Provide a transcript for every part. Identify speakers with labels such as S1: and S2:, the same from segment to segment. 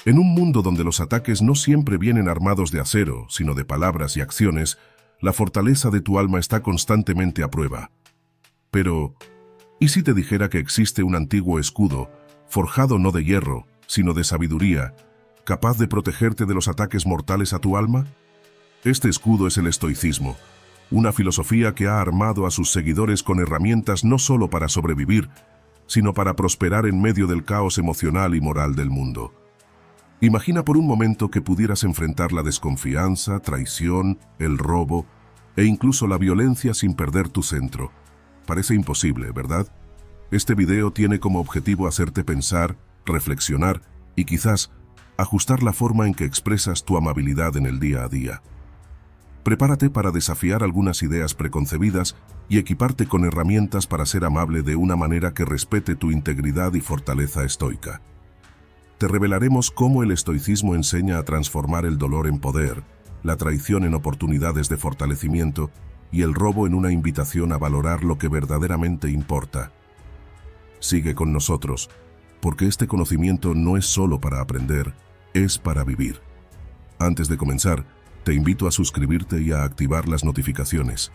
S1: En un mundo donde los ataques no siempre vienen armados de acero, sino de palabras y acciones, la fortaleza de tu alma está constantemente a prueba. Pero, ¿y si te dijera que existe un antiguo escudo, forjado no de hierro, sino de sabiduría, capaz de protegerte de los ataques mortales a tu alma? Este escudo es el estoicismo, una filosofía que ha armado a sus seguidores con herramientas no solo para sobrevivir, sino para prosperar en medio del caos emocional y moral del mundo. Imagina por un momento que pudieras enfrentar la desconfianza, traición, el robo e incluso la violencia sin perder tu centro. Parece imposible, ¿verdad? Este video tiene como objetivo hacerte pensar, reflexionar y quizás ajustar la forma en que expresas tu amabilidad en el día a día. Prepárate para desafiar algunas ideas preconcebidas y equiparte con herramientas para ser amable de una manera que respete tu integridad y fortaleza estoica. Te revelaremos cómo el estoicismo enseña a transformar el dolor en poder, la traición en oportunidades de fortalecimiento y el robo en una invitación a valorar lo que verdaderamente importa. Sigue con nosotros, porque este conocimiento no es solo para aprender, es para vivir. Antes de comenzar, te invito a suscribirte y a activar las notificaciones.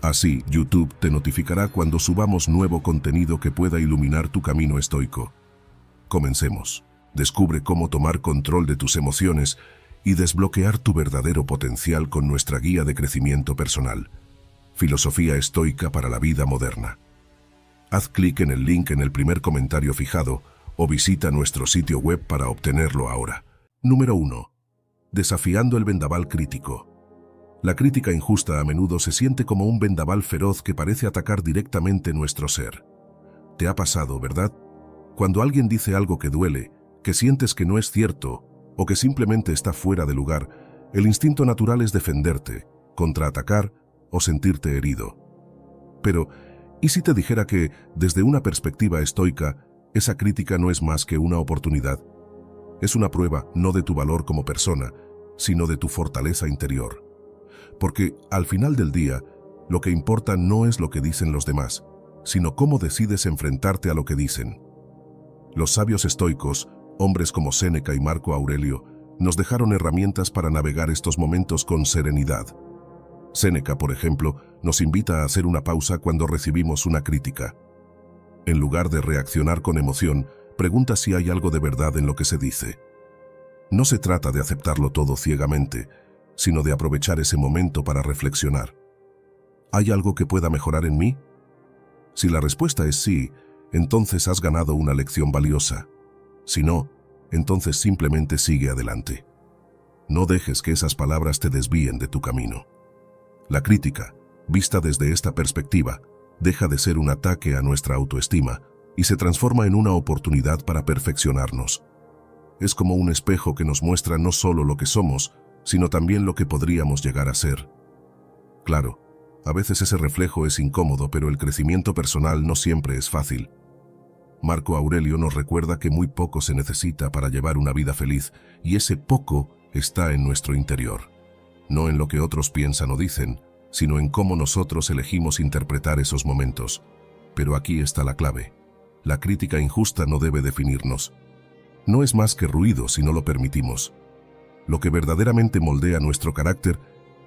S1: Así, YouTube te notificará cuando subamos nuevo contenido que pueda iluminar tu camino estoico. Comencemos. Descubre cómo tomar control de tus emociones y desbloquear tu verdadero potencial con nuestra guía de crecimiento personal. Filosofía estoica para la vida moderna. Haz clic en el link en el primer comentario fijado o visita nuestro sitio web para obtenerlo ahora. Número 1. Desafiando el vendaval crítico. La crítica injusta a menudo se siente como un vendaval feroz que parece atacar directamente nuestro ser. ¿Te ha pasado, verdad? Cuando alguien dice algo que duele, que sientes que no es cierto o que simplemente está fuera de lugar, el instinto natural es defenderte, contraatacar o sentirte herido. Pero, ¿y si te dijera que, desde una perspectiva estoica, esa crítica no es más que una oportunidad? Es una prueba no de tu valor como persona, sino de tu fortaleza interior. Porque, al final del día, lo que importa no es lo que dicen los demás, sino cómo decides enfrentarte a lo que dicen. Los sabios estoicos, hombres como Séneca y Marco Aurelio, nos dejaron herramientas para navegar estos momentos con serenidad. Séneca, por ejemplo, nos invita a hacer una pausa cuando recibimos una crítica. En lugar de reaccionar con emoción, pregunta si hay algo de verdad en lo que se dice. No se trata de aceptarlo todo ciegamente, sino de aprovechar ese momento para reflexionar. ¿Hay algo que pueda mejorar en mí? Si la respuesta es sí, entonces has ganado una lección valiosa. Si no, entonces simplemente sigue adelante. No dejes que esas palabras te desvíen de tu camino. La crítica, vista desde esta perspectiva, deja de ser un ataque a nuestra autoestima y se transforma en una oportunidad para perfeccionarnos. Es como un espejo que nos muestra no solo lo que somos, sino también lo que podríamos llegar a ser. Claro, a veces ese reflejo es incómodo, pero el crecimiento personal no siempre es fácil. Marco Aurelio nos recuerda que muy poco se necesita para llevar una vida feliz, y ese poco está en nuestro interior. No en lo que otros piensan o dicen, sino en cómo nosotros elegimos interpretar esos momentos. Pero aquí está la clave. La crítica injusta no debe definirnos. No es más que ruido si no lo permitimos. Lo que verdaderamente moldea nuestro carácter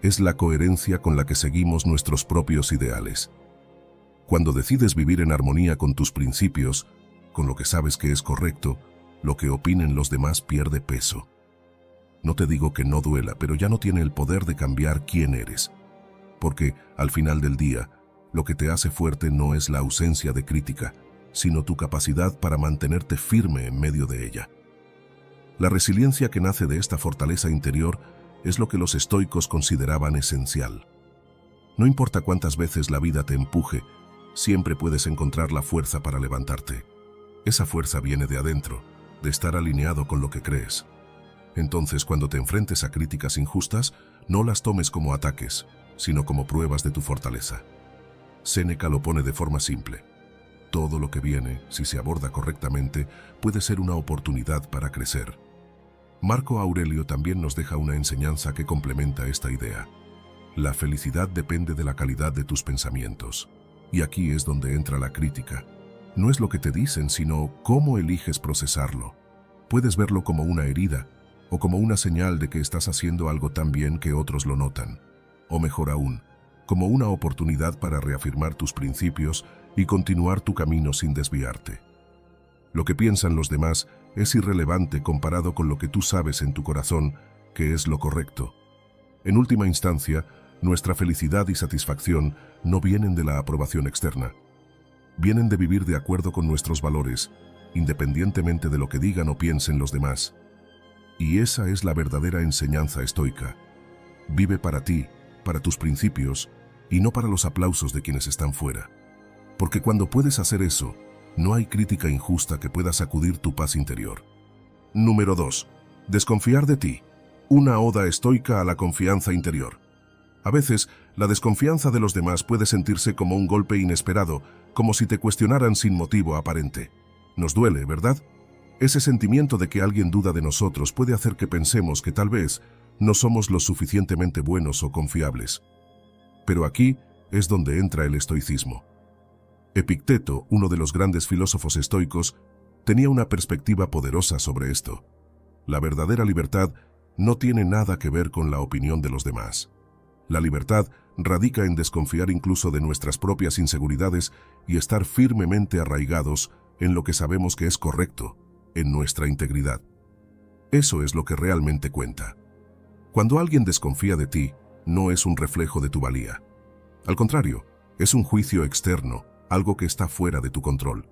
S1: es la coherencia con la que seguimos nuestros propios ideales. Cuando decides vivir en armonía con tus principios, con lo que sabes que es correcto, lo que opinen los demás pierde peso. No te digo que no duela, pero ya no tiene el poder de cambiar quién eres. Porque, al final del día, lo que te hace fuerte no es la ausencia de crítica, sino tu capacidad para mantenerte firme en medio de ella. La resiliencia que nace de esta fortaleza interior es lo que los estoicos consideraban esencial. No importa cuántas veces la vida te empuje, siempre puedes encontrar la fuerza para levantarte. Esa fuerza viene de adentro, de estar alineado con lo que crees. Entonces, cuando te enfrentes a críticas injustas, no las tomes como ataques, sino como pruebas de tu fortaleza. Séneca lo pone de forma simple. Todo lo que viene, si se aborda correctamente, puede ser una oportunidad para crecer. Marco Aurelio también nos deja una enseñanza que complementa esta idea. La felicidad depende de la calidad de tus pensamientos. Y aquí es donde entra la crítica. No es lo que te dicen, sino cómo eliges procesarlo. Puedes verlo como una herida o como una señal de que estás haciendo algo tan bien que otros lo notan. O mejor aún, como una oportunidad para reafirmar tus principios y continuar tu camino sin desviarte. Lo que piensan los demás es irrelevante comparado con lo que tú sabes en tu corazón que es lo correcto. En última instancia, nuestra felicidad y satisfacción no vienen de la aprobación externa. Vienen de vivir de acuerdo con nuestros valores, independientemente de lo que digan o piensen los demás. Y esa es la verdadera enseñanza estoica. Vive para ti, para tus principios, y no para los aplausos de quienes están fuera. Porque cuando puedes hacer eso, no hay crítica injusta que pueda sacudir tu paz interior. Número 2. Desconfiar de ti. Una oda estoica a la confianza interior. A veces, la desconfianza de los demás puede sentirse como un golpe inesperado, como si te cuestionaran sin motivo aparente. Nos duele, ¿verdad? Ese sentimiento de que alguien duda de nosotros puede hacer que pensemos que tal vez no somos lo suficientemente buenos o confiables. Pero aquí es donde entra el estoicismo. Epicteto, uno de los grandes filósofos estoicos, tenía una perspectiva poderosa sobre esto. La verdadera libertad no tiene nada que ver con la opinión de los demás. La libertad radica en desconfiar incluso de nuestras propias inseguridades y estar firmemente arraigados en lo que sabemos que es correcto, en nuestra integridad. Eso es lo que realmente cuenta. Cuando alguien desconfía de ti, no es un reflejo de tu valía. Al contrario, es un juicio externo, algo que está fuera de tu control.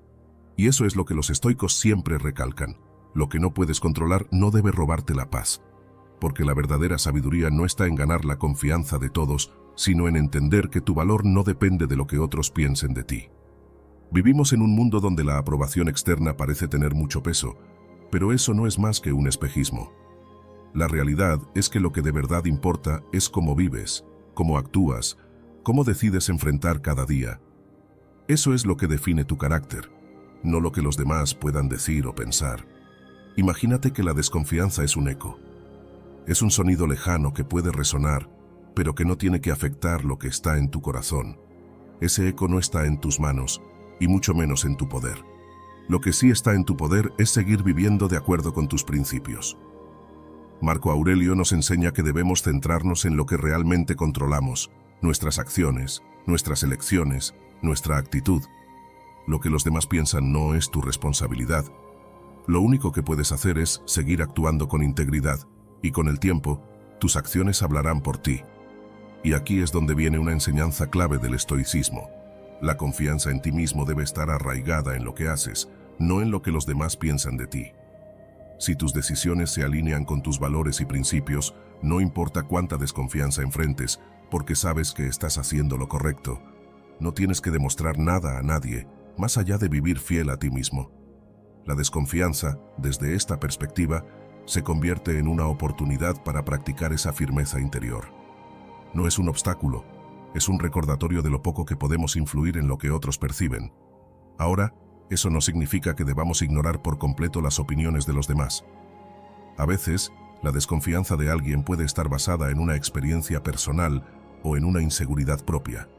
S1: Y eso es lo que los estoicos siempre recalcan. Lo que no puedes controlar no debe robarte la paz. Porque la verdadera sabiduría no está en ganar la confianza de todos, sino en entender que tu valor no depende de lo que otros piensen de ti. Vivimos en un mundo donde la aprobación externa parece tener mucho peso, pero eso no es más que un espejismo. La realidad es que lo que de verdad importa es cómo vives, cómo actúas, cómo decides enfrentar cada día. Eso es lo que define tu carácter, no lo que los demás puedan decir o pensar. Imagínate que la desconfianza es un eco. Es un sonido lejano que puede resonar, pero que no tiene que afectar lo que está en tu corazón. Ese eco no está en tus manos, y mucho menos en tu poder. Lo que sí está en tu poder es seguir viviendo de acuerdo con tus principios. Marco Aurelio nos enseña que debemos centrarnos en lo que realmente controlamos, nuestras acciones, nuestras elecciones, nuestra actitud. Lo que los demás piensan no es tu responsabilidad. Lo único que puedes hacer es seguir actuando con integridad, y con el tiempo, tus acciones hablarán por ti. Y aquí es donde viene una enseñanza clave del estoicismo. La confianza en ti mismo debe estar arraigada en lo que haces, no en lo que los demás piensan de ti. Si tus decisiones se alinean con tus valores y principios, no importa cuánta desconfianza enfrentes, porque sabes que estás haciendo lo correcto. No tienes que demostrar nada a nadie, más allá de vivir fiel a ti mismo. La desconfianza, desde esta perspectiva, se convierte en una oportunidad para practicar esa firmeza interior. No es un obstáculo, es un recordatorio de lo poco que podemos influir en lo que otros perciben. Ahora, eso no significa que debamos ignorar por completo las opiniones de los demás. A veces, la desconfianza de alguien puede estar basada en una experiencia personal o en una inseguridad propia.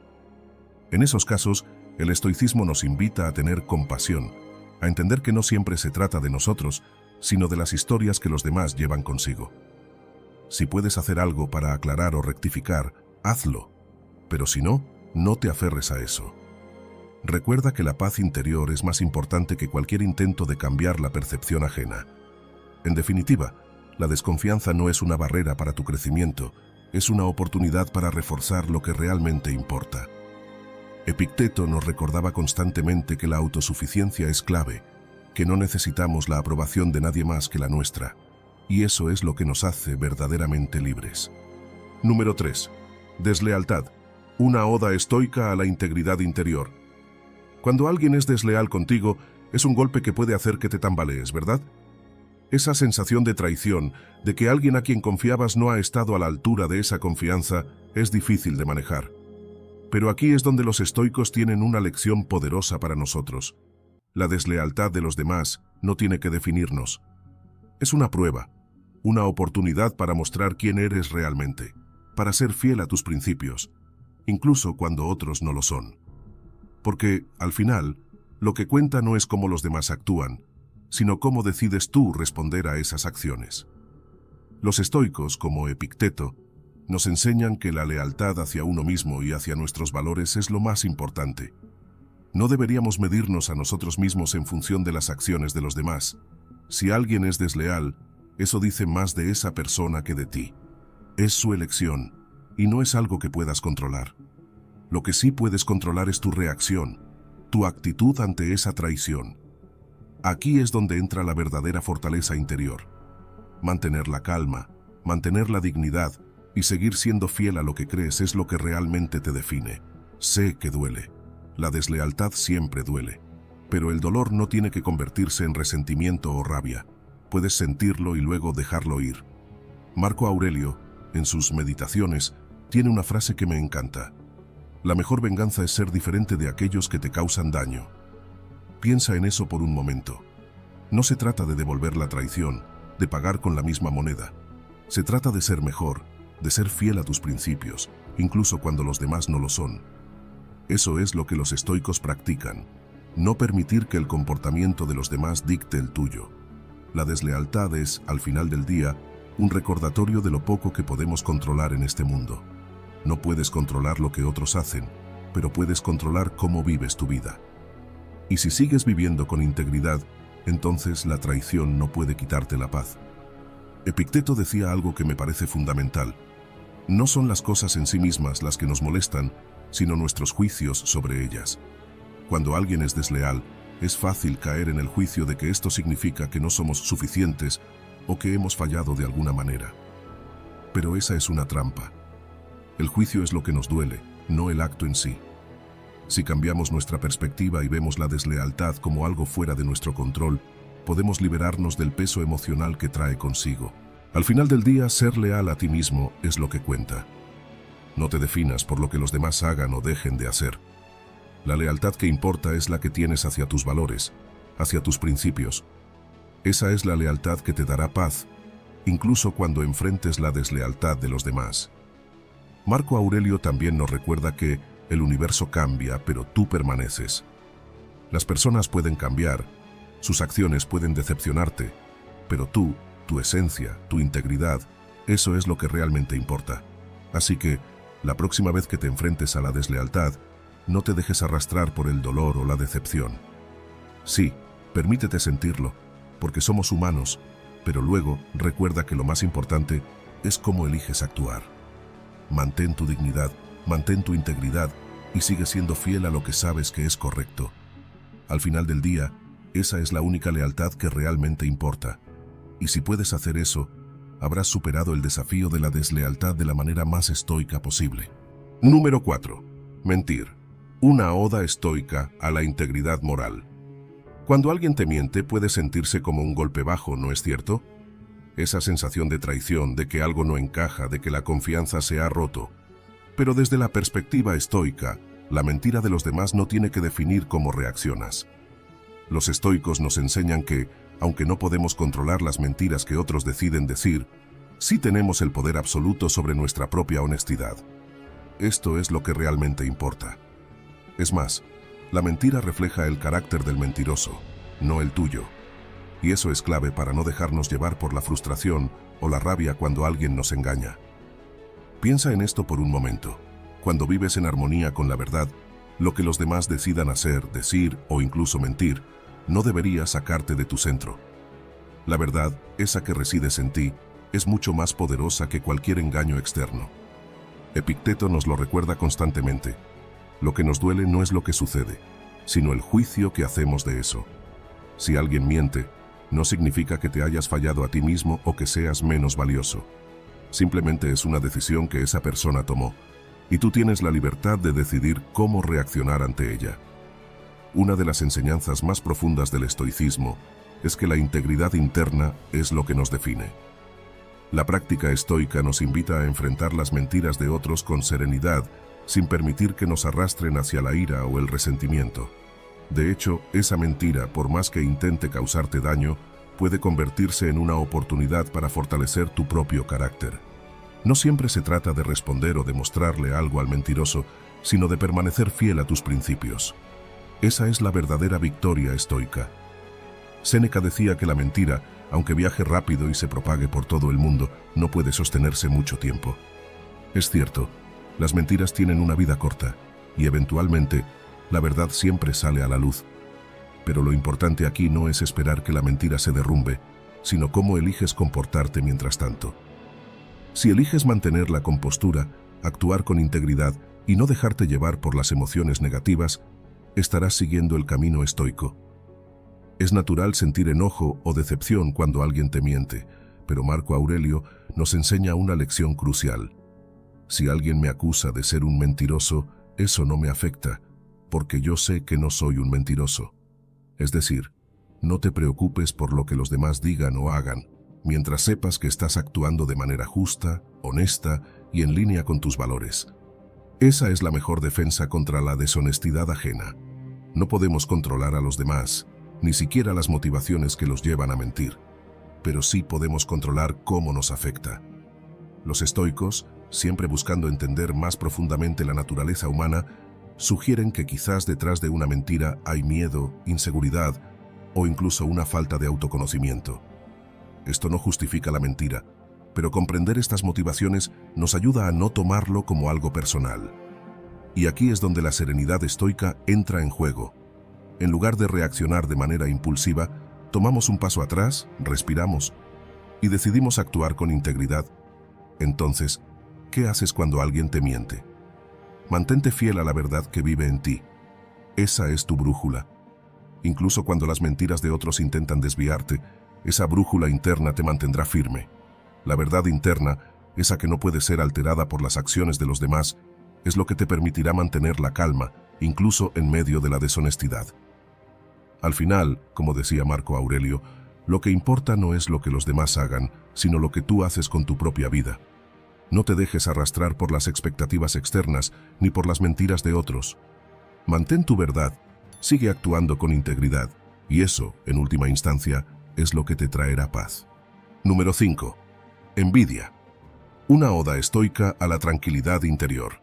S1: En esos casos, el estoicismo nos invita a tener compasión, a entender que no siempre se trata de nosotros, sino de las historias que los demás llevan consigo. Si puedes hacer algo para aclarar o rectificar, hazlo, pero si no, no te aferres a eso. Recuerda que la paz interior es más importante que cualquier intento de cambiar la percepción ajena. En definitiva, la desconfianza no es una barrera para tu crecimiento, es una oportunidad para reforzar lo que realmente importa. Epicteto nos recordaba constantemente que la autosuficiencia es clave, que no necesitamos la aprobación de nadie más que la nuestra, y eso es lo que nos hace verdaderamente libres. Número 3. Deslealtad. Una oda estoica a la integridad interior. Cuando alguien es desleal contigo, es un golpe que puede hacer que te tambalees, ¿verdad? Esa sensación de traición, de que alguien a quien confiabas no ha estado a la altura de esa confianza, es difícil de manejar. Pero aquí es donde los estoicos tienen una lección poderosa para nosotros. La deslealtad de los demás no tiene que definirnos. Es una prueba, una oportunidad para mostrar quién eres realmente, para ser fiel a tus principios, incluso cuando otros no lo son. Porque, al final, lo que cuenta no es cómo los demás actúan, sino cómo decides tú responder a esas acciones. Los estoicos, como Epicteto, nos enseñan que la lealtad hacia uno mismo y hacia nuestros valores es lo más importante. No deberíamos medirnos a nosotros mismos en función de las acciones de los demás. Si alguien es desleal, eso dice más de esa persona que de ti. Es su elección, y no es algo que puedas controlar. Lo que sí puedes controlar es tu reacción, tu actitud ante esa traición. Aquí es donde entra la verdadera fortaleza interior. Mantener la calma, mantener la dignidad y seguir siendo fiel a lo que crees es lo que realmente te define. Sé que duele. La deslealtad siempre duele. Pero el dolor no tiene que convertirse en resentimiento o rabia. Puedes sentirlo y luego dejarlo ir. Marco Aurelio, en sus Meditaciones, tiene una frase que me encanta. La mejor venganza es ser diferente de aquellos que te causan daño. Piensa en eso por un momento. No se trata de devolver la traición, de pagar con la misma moneda. Se trata de ser mejor, de ser fiel a tus principios, incluso cuando los demás no lo son. Eso es lo que los estoicos practican. No permitir que el comportamiento de los demás dicte el tuyo. La deslealtad es, al final del día, un recordatorio de lo poco que podemos controlar en este mundo. No puedes controlar lo que otros hacen, pero puedes controlar cómo vives tu vida. Y si sigues viviendo con integridad, entonces la traición no puede quitarte la paz. Epicteto decía algo que me parece fundamental. No son las cosas en sí mismas las que nos molestan, sino nuestros juicios sobre ellas. Cuando alguien es desleal, es fácil caer en el juicio de que esto significa que no somos suficientes o que hemos fallado de alguna manera. Pero esa es una trampa. El juicio es lo que nos duele, no el acto en sí. Si cambiamos nuestra perspectiva y vemos la deslealtad como algo fuera de nuestro control, podemos liberarnos del peso emocional que trae consigo. Al final del día, ser leal a ti mismo es lo que cuenta. No te definas por lo que los demás hagan o dejen de hacer. La lealtad que importa es la que tienes hacia tus valores, hacia tus principios. Esa es la lealtad que te dará paz, incluso cuando enfrentes la deslealtad de los demás. Marco Aurelio también nos recuerda que el universo cambia, pero tú permaneces. Las personas pueden cambiar, sus acciones pueden decepcionarte, pero tú, tu esencia, tu integridad, eso es lo que realmente importa. Así que, la próxima vez que te enfrentes a la deslealtad, no te dejes arrastrar por el dolor o la decepción. Sí, permítete sentirlo, porque somos humanos, pero luego recuerda que lo más importante es cómo eliges actuar. Mantén tu dignidad, mantén tu integridad y sigue siendo fiel a lo que sabes que es correcto. Al final del día, esa es la única lealtad que realmente importa. Y si puedes hacer eso, habrás superado el desafío de la deslealtad de la manera más estoica posible. Número 4. Mentir. Una oda estoica a la integridad moral. Cuando alguien te miente puede sentirse como un golpe bajo, ¿no es cierto? Esa sensación de traición, de que algo no encaja, de que la confianza se ha roto. Pero desde la perspectiva estoica, la mentira de los demás no tiene que definir cómo reaccionas. Los estoicos nos enseñan que, aunque no podemos controlar las mentiras que otros deciden decir, sí tenemos el poder absoluto sobre nuestra propia honestidad. Esto es lo que realmente importa. Es más, la mentira refleja el carácter del mentiroso, no el tuyo. Y eso es clave para no dejarnos llevar por la frustración o la rabia cuando alguien nos engaña. Piensa en esto por un momento. Cuando vives en armonía con la verdad, lo que los demás decidan hacer, decir o incluso mentir, no debería sacarte de tu centro. La verdad, esa que resides en ti, es mucho más poderosa que cualquier engaño externo. Epicteto nos lo recuerda constantemente. Lo que nos duele no es lo que sucede, sino el juicio que hacemos de eso. Si alguien miente, no significa que te hayas fallado a ti mismo o que seas menos valioso. Simplemente es una decisión que esa persona tomó, y tú tienes la libertad de decidir cómo reaccionar ante ella. Una de las enseñanzas más profundas del estoicismo es que la integridad interna es lo que nos define. La práctica estoica nos invita a enfrentar las mentiras de otros con serenidad, sin permitir que nos arrastren hacia la ira o el resentimiento. De hecho, esa mentira, por más que intente causarte daño, puede convertirse en una oportunidad para fortalecer tu propio carácter. No siempre se trata de responder o demostrarle algo al mentiroso, sino de permanecer fiel a tus principios. Esa es la verdadera victoria estoica. Séneca decía que la mentira, aunque viaje rápido y se propague por todo el mundo, no puede sostenerse mucho tiempo. Es cierto, las mentiras tienen una vida corta y eventualmente la verdad siempre sale a la luz. Pero lo importante aquí no es esperar que la mentira se derrumbe, sino cómo eliges comportarte mientras tanto. Si eliges mantener la compostura, actuar con integridad y no dejarte llevar por las emociones negativas, estarás siguiendo el camino estoico. Es natural sentir enojo o decepción cuando alguien te miente, pero Marco Aurelio nos enseña una lección crucial. Si alguien me acusa de ser un mentiroso, eso no me afecta, porque yo sé que no soy un mentiroso. Es decir, no te preocupes por lo que los demás digan o hagan, mientras sepas que estás actuando de manera justa, honesta y en línea con tus valores. Esa es la mejor defensa contra la deshonestidad ajena. No podemos controlar a los demás, ni siquiera las motivaciones que los llevan a mentir, pero sí podemos controlar cómo nos afecta. Los estoicos, siempre buscando entender más profundamente la naturaleza humana, sugieren que quizás detrás de una mentira hay miedo, inseguridad o incluso una falta de autoconocimiento. Esto no justifica la mentira, pero comprender estas motivaciones nos ayuda a no tomarlo como algo personal. Y aquí es donde la serenidad estoica entra en juego. En lugar de reaccionar de manera impulsiva, tomamos un paso atrás, respiramos y decidimos actuar con integridad. Entonces, ¿qué haces cuando alguien te miente? Mantente fiel a la verdad que vive en ti. Esa es tu brújula. Incluso cuando las mentiras de otros intentan desviarte, esa brújula interna te mantendrá firme. La verdad interna, esa que no puede ser alterada por las acciones de los demás, es lo que te permitirá mantener la calma, incluso en medio de la deshonestidad. Al final, como decía Marco Aurelio, lo que importa no es lo que los demás hagan, sino lo que tú haces con tu propia vida. No te dejes arrastrar por las expectativas externas ni por las mentiras de otros. Mantén tu verdad, sigue actuando con integridad, y eso, en última instancia, es lo que te traerá paz. Número 5. Envidia. Una oda estoica a la tranquilidad interior.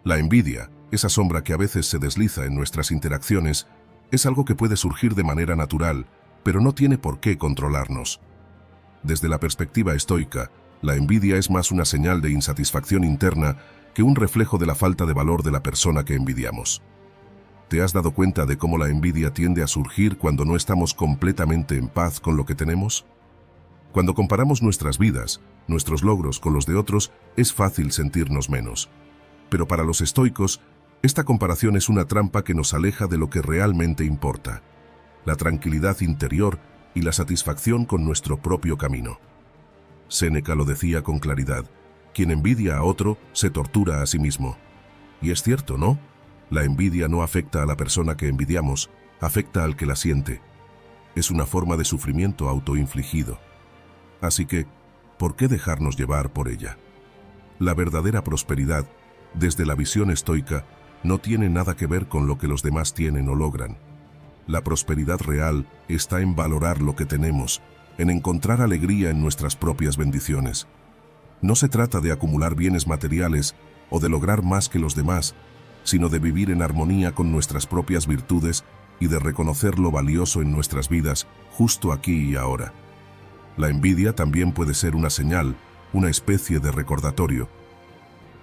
S1: La envidia, esa sombra que a veces se desliza en nuestras interacciones, es algo que puede surgir de manera natural, pero no tiene por qué controlarnos. Desde la perspectiva estoica, la envidia es más una señal de insatisfacción interna que un reflejo de la falta de valor de la persona que envidiamos. ¿Te has dado cuenta de cómo la envidia tiende a surgir cuando no estamos completamente en paz con lo que tenemos? Cuando comparamos nuestras vidas, nuestros logros con los de otros, es fácil sentirnos menos. Pero para los estoicos, esta comparación es una trampa que nos aleja de lo que realmente importa: la tranquilidad interior y la satisfacción con nuestro propio camino. Séneca lo decía con claridad: quien envidia a otro se tortura a sí mismo. Y es cierto, ¿no? La envidia no afecta a la persona que envidiamos, afecta al que la siente. Es una forma de sufrimiento autoinfligido. Así que, ¿por qué dejarnos llevar por ella? La verdadera prosperidad, desde la visión estoica, no tiene nada que ver con lo que los demás tienen o logran. La prosperidad real está en valorar lo que tenemos, en encontrar alegría en nuestras propias bendiciones. No se trata de acumular bienes materiales o de lograr más que los demás, sino de vivir en armonía con nuestras propias virtudes y de reconocer lo valioso en nuestras vidas, justo aquí y ahora. La envidia también puede ser una señal, una especie de recordatorio.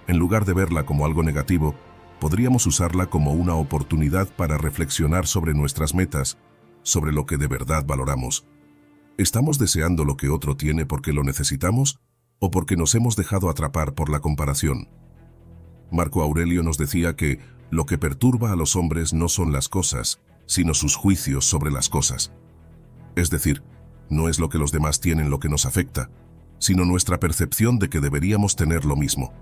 S1: En lugar de verla como algo negativo, podríamos usarla como una oportunidad para reflexionar sobre nuestras metas, sobre lo que de verdad valoramos. ¿Estamos deseando lo que otro tiene porque lo necesitamos o porque nos hemos dejado atrapar por la comparación? Marco Aurelio nos decía que lo que perturba a los hombres no son las cosas, sino sus juicios sobre las cosas. Es decir, no es lo que los demás tienen lo que nos afecta, sino nuestra percepción de que deberíamos tener lo mismo.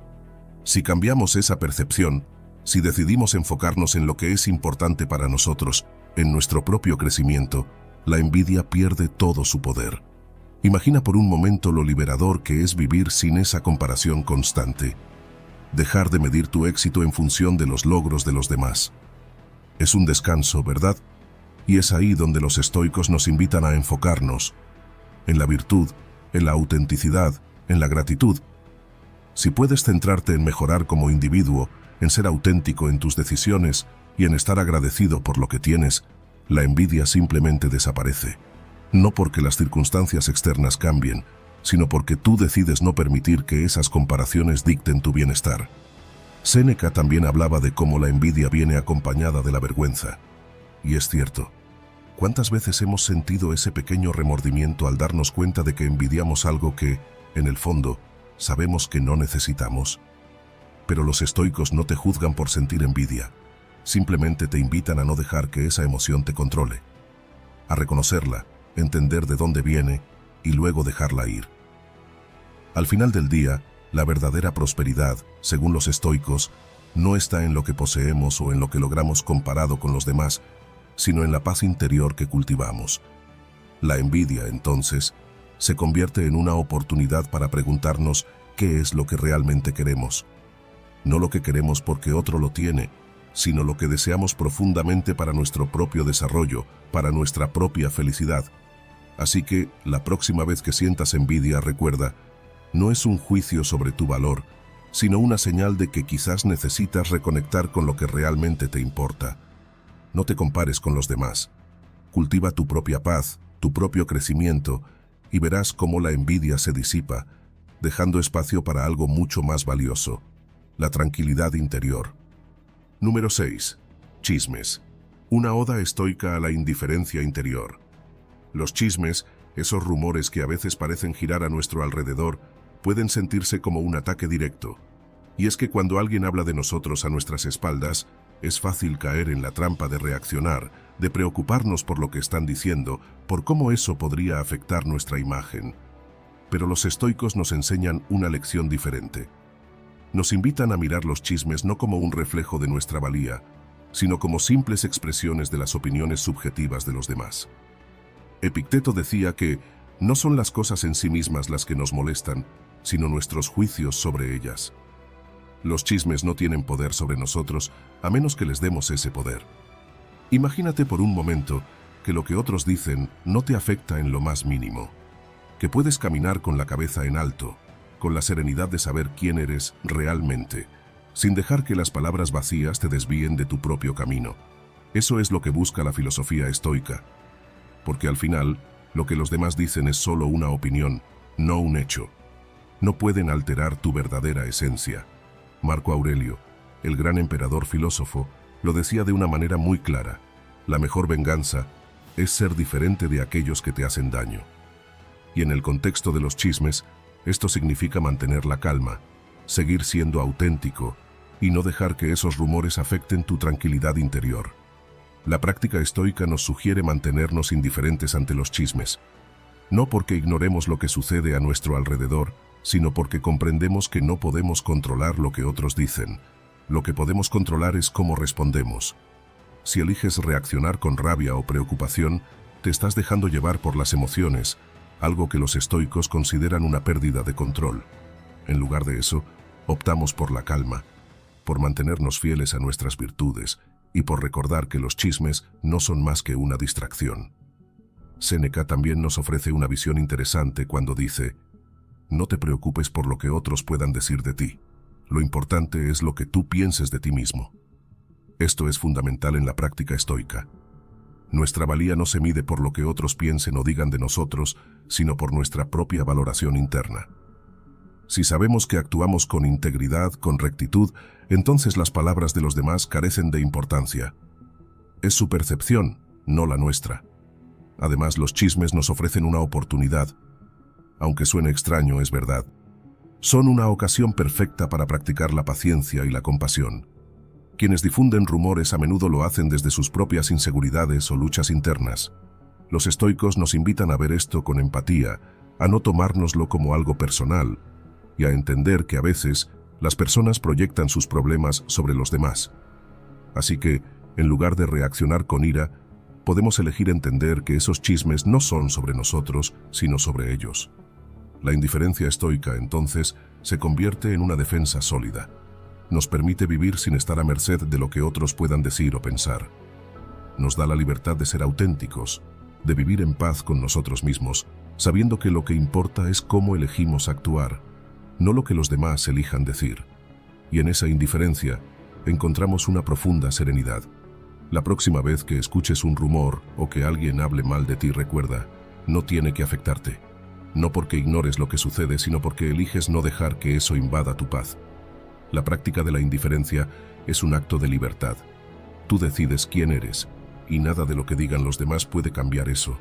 S1: Si cambiamos esa percepción, si decidimos enfocarnos en lo que es importante para nosotros, en nuestro propio crecimiento, la envidia pierde todo su poder. Imagina por un momento lo liberador que es vivir sin esa comparación constante. Dejar de medir tu éxito en función de los logros de los demás. Es un descanso, ¿verdad? Y es ahí donde los estoicos nos invitan a enfocarnos, en la virtud, en la autenticidad, en la gratitud. Si puedes centrarte en mejorar como individuo, en ser auténtico en tus decisiones y en estar agradecido por lo que tienes, La envidia simplemente desaparece, no porque las circunstancias externas cambien, sino porque tú decides no permitir que esas comparaciones dicten tu bienestar. Séneca también hablaba de cómo la envidia viene acompañada de la vergüenza. Y es cierto. ¿Cuántas veces hemos sentido ese pequeño remordimiento al darnos cuenta de que envidiamos algo que, en el fondo, sabemos que no necesitamos? Pero los estoicos no te juzgan por sentir envidia. Simplemente te invitan a no dejar que esa emoción te controle. A reconocerla, entender de dónde viene y luego dejarla ir. Al final del día, la verdadera prosperidad, según los estoicos, no está en lo que poseemos o en lo que logramos comparado con los demás, sino en la paz interior que cultivamos. La envidia, entonces, se convierte en una oportunidad para preguntarnos qué es lo que realmente queremos. No lo que queremos porque otro lo tiene, sino lo que deseamos profundamente para nuestro propio desarrollo, para nuestra propia felicidad. Así que, la próxima vez que sientas envidia, recuerda, no es un juicio sobre tu valor, sino una señal de que quizás necesitas reconectar con lo que realmente te importa. No te compares con los demás. Cultiva tu propia paz, tu propio crecimiento, y verás cómo la envidia se disipa, dejando espacio para algo mucho más valioso, la tranquilidad interior. Número 6. Chismes. Una oda estoica a la indiferencia interior. Los chismes, esos rumores que a veces parecen girar a nuestro alrededor, pueden sentirse como un ataque directo. Y es que cuando alguien habla de nosotros a nuestras espaldas, es fácil caer en la trampa de reaccionar, de preocuparnos por lo que están diciendo, por cómo eso podría afectar nuestra imagen. Pero los estoicos nos enseñan una lección diferente. Nos invitan a mirar los chismes no como un reflejo de nuestra valía, sino como simples expresiones de las opiniones subjetivas de los demás. Epicteto decía que no son las cosas en sí mismas las que nos molestan, sino nuestros juicios sobre ellas. Los chismes no tienen poder sobre nosotros a menos que les demos ese poder. Imagínate por un momento que lo que otros dicen no te afecta en lo más mínimo, que puedes caminar con la cabeza en alto, con la serenidad de saber quién eres realmente, sin dejar que las palabras vacías te desvíen de tu propio camino. Eso es lo que busca la filosofía estoica, porque al final, lo que los demás dicen es solo una opinión, no un hecho. No pueden alterar tu verdadera esencia. Marco Aurelio, el gran emperador filósofo, lo decía de una manera muy clara. La mejor venganza es ser diferente de aquellos que te hacen daño. Y en el contexto de los chismes, esto significa mantener la calma, seguir siendo auténtico y no dejar que esos rumores afecten tu tranquilidad interior. La práctica estoica nos sugiere mantenernos indiferentes ante los chismes, no porque ignoremos lo que sucede a nuestro alrededor, sino porque comprendemos que no podemos controlar lo que otros dicen. Lo que podemos controlar es cómo respondemos. Si eliges reaccionar con rabia o preocupación, te estás dejando llevar por las emociones, algo que los estoicos consideran una pérdida de control. En lugar de eso, optamos por la calma, por mantenernos fieles a nuestras virtudes y por recordar que los chismes no son más que una distracción. Séneca también nos ofrece una visión interesante cuando dice: no te preocupes por lo que otros puedan decir de ti. Lo importante es lo que tú pienses de ti mismo. Esto es fundamental en la práctica estoica. Nuestra valía no se mide por lo que otros piensen o digan de nosotros, sino por nuestra propia valoración interna. Si sabemos que actuamos con integridad, con rectitud, entonces las palabras de los demás carecen de importancia. Es su percepción, no la nuestra. Además, los chismes nos ofrecen una oportunidad. Aunque suene extraño, es verdad. Son una ocasión perfecta para practicar la paciencia y la compasión. Quienes difunden rumores a menudo lo hacen desde sus propias inseguridades o luchas internas. Los estoicos nos invitan a ver esto con empatía, a no tomárnoslo como algo personal, y a entender que a veces las personas proyectan sus problemas sobre los demás. Así que, en lugar de reaccionar con ira, podemos elegir entender que esos chismes no son sobre nosotros, sino sobre ellos. La indiferencia estoica, entonces, se convierte en una defensa sólida. Nos permite vivir sin estar a merced de lo que otros puedan decir o pensar. Nos da la libertad de ser auténticos, de vivir en paz con nosotros mismos, sabiendo que lo que importa es cómo elegimos actuar, no lo que los demás elijan decir. Y en esa indiferencia encontramos una profunda serenidad. La próxima vez que escuches un rumor o que alguien hable mal de ti, recuerda, no tiene que afectarte. No porque ignores lo que sucede, sino porque eliges no dejar que eso invada tu paz. La práctica de la indiferencia es un acto de libertad. Tú decides quién eres, y nada de lo que digan los demás puede cambiar eso.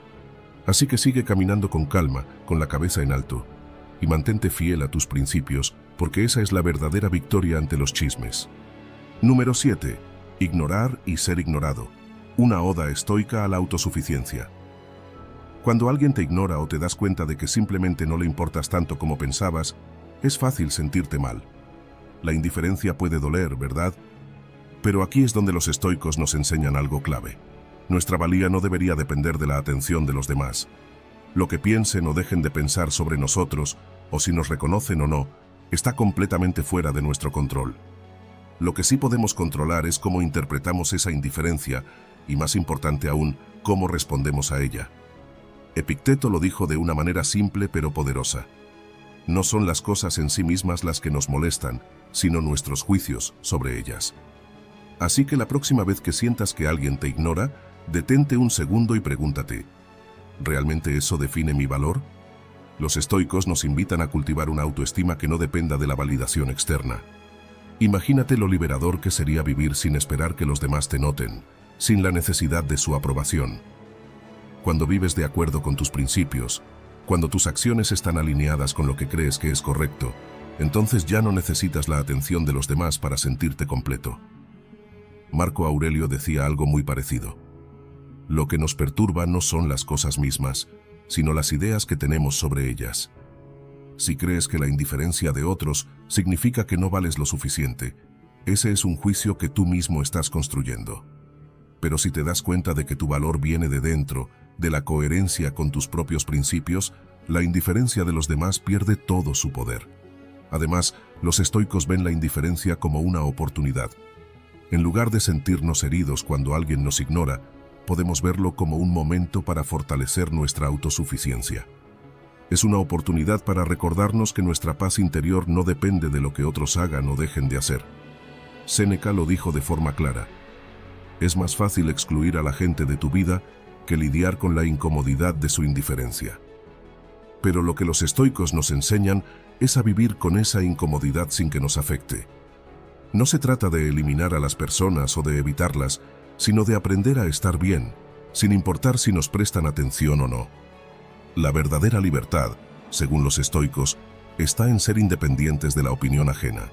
S1: Así que sigue caminando con calma, con la cabeza en alto, y mantente fiel a tus principios, porque esa es la verdadera victoria ante los chismes. Número 7. Ignorar y ser ignorado. Una oda estoica a la autosuficiencia. Cuando alguien te ignora o te das cuenta de que simplemente no le importas tanto como pensabas, es fácil sentirte mal. La indiferencia puede doler, ¿verdad? Pero aquí es donde los estoicos nos enseñan algo clave. Nuestra valía no debería depender de la atención de los demás. Lo que piensen o dejen de pensar sobre nosotros, o si nos reconocen o no, está completamente fuera de nuestro control. Lo que sí podemos controlar es cómo interpretamos esa indiferencia y, más importante aún, cómo respondemos a ella. Epicteto lo dijo de una manera simple pero poderosa. No son las cosas en sí mismas las que nos molestan, sino nuestros juicios sobre ellas. Así que la próxima vez que sientas que alguien te ignora, detente un segundo y pregúntate, ¿realmente eso define mi valor? Los estoicos nos invitan a cultivar una autoestima que no dependa de la validación externa. Imagínate lo liberador que sería vivir sin esperar que los demás te noten, sin la necesidad de su aprobación. Cuando vives de acuerdo con tus principios, cuando tus acciones están alineadas con lo que crees que es correcto, entonces ya no necesitas la atención de los demás para sentirte completo. Marco Aurelio decía algo muy parecido. Lo que nos perturba no son las cosas mismas, sino las ideas que tenemos sobre ellas. Si crees que la indiferencia de otros significa que no vales lo suficiente, ese es un juicio que tú mismo estás construyendo. Pero si te das cuenta de que tu valor viene de dentro, de la coherencia con tus propios principios, la indiferencia de los demás pierde todo su poder. Además, los estoicos ven la indiferencia como una oportunidad. En lugar de sentirnos heridos cuando alguien nos ignora, podemos verlo como un momento para fortalecer nuestra autosuficiencia. Es una oportunidad para recordarnos que nuestra paz interior no depende de lo que otros hagan o dejen de hacer. Séneca lo dijo de forma clara. Es más fácil excluir a la gente de tu vida que lidiar con la incomodidad de su indiferencia. Pero lo que los estoicos nos enseñan es a vivir con esa incomodidad sin que nos afecte. No se trata de eliminar a las personas o de evitarlas, sino de aprender a estar bien, sin importar si nos prestan atención o no. La verdadera libertad, según los estoicos, está en ser independientes de la opinión ajena.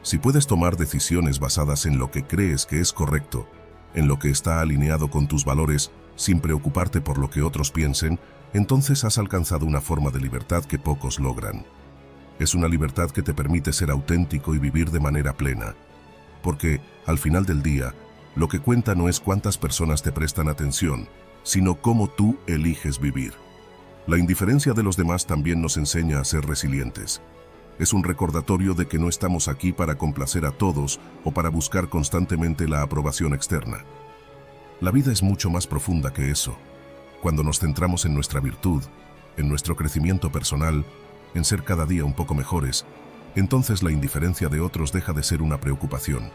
S1: Si puedes tomar decisiones basadas en lo que crees que es correcto, en lo que está alineado con tus valores, sin preocuparte por lo que otros piensen, entonces has alcanzado una forma de libertad que pocos logran. Es una libertad que te permite ser auténtico y vivir de manera plena. Porque, al final del día, lo que cuenta no es cuántas personas te prestan atención, sino cómo tú eliges vivir. La indiferencia de los demás también nos enseña a ser resilientes. Es un recordatorio de que no estamos aquí para complacer a todos o para buscar constantemente la aprobación externa. La vida es mucho más profunda que eso. Cuando nos centramos en nuestra virtud, en nuestro crecimiento personal, en ser cada día un poco mejores, entonces la indiferencia de otros deja de ser una preocupación.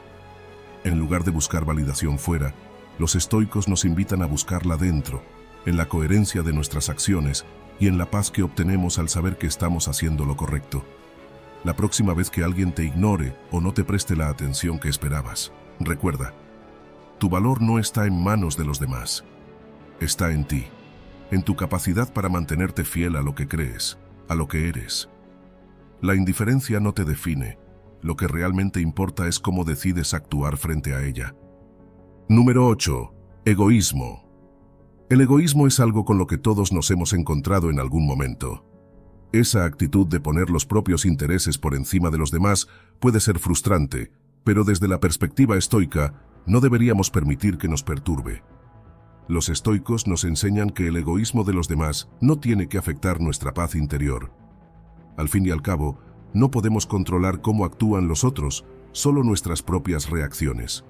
S1: En lugar de buscar validación fuera, los estoicos nos invitan a buscarla dentro, en la coherencia de nuestras acciones y en la paz que obtenemos al saber que estamos haciendo lo correcto. La próxima vez que alguien te ignore o no te preste la atención que esperabas, recuerda, tu valor no está en manos de los demás. Está en ti, en tu capacidad para mantenerte fiel a lo que crees, a lo que eres. La indiferencia no te define, lo que realmente importa es cómo decides actuar frente a ella. Número 8. Egoísmo. El egoísmo es algo con lo que todos nos hemos encontrado en algún momento. Esa actitud de poner los propios intereses por encima de los demás puede ser frustrante, pero desde la perspectiva estoica, no deberíamos permitir que nos perturbe. Los estoicos nos enseñan que el egoísmo de los demás no tiene que afectar nuestra paz interior. Al fin y al cabo, no podemos controlar cómo actúan los otros, solo nuestras propias reacciones.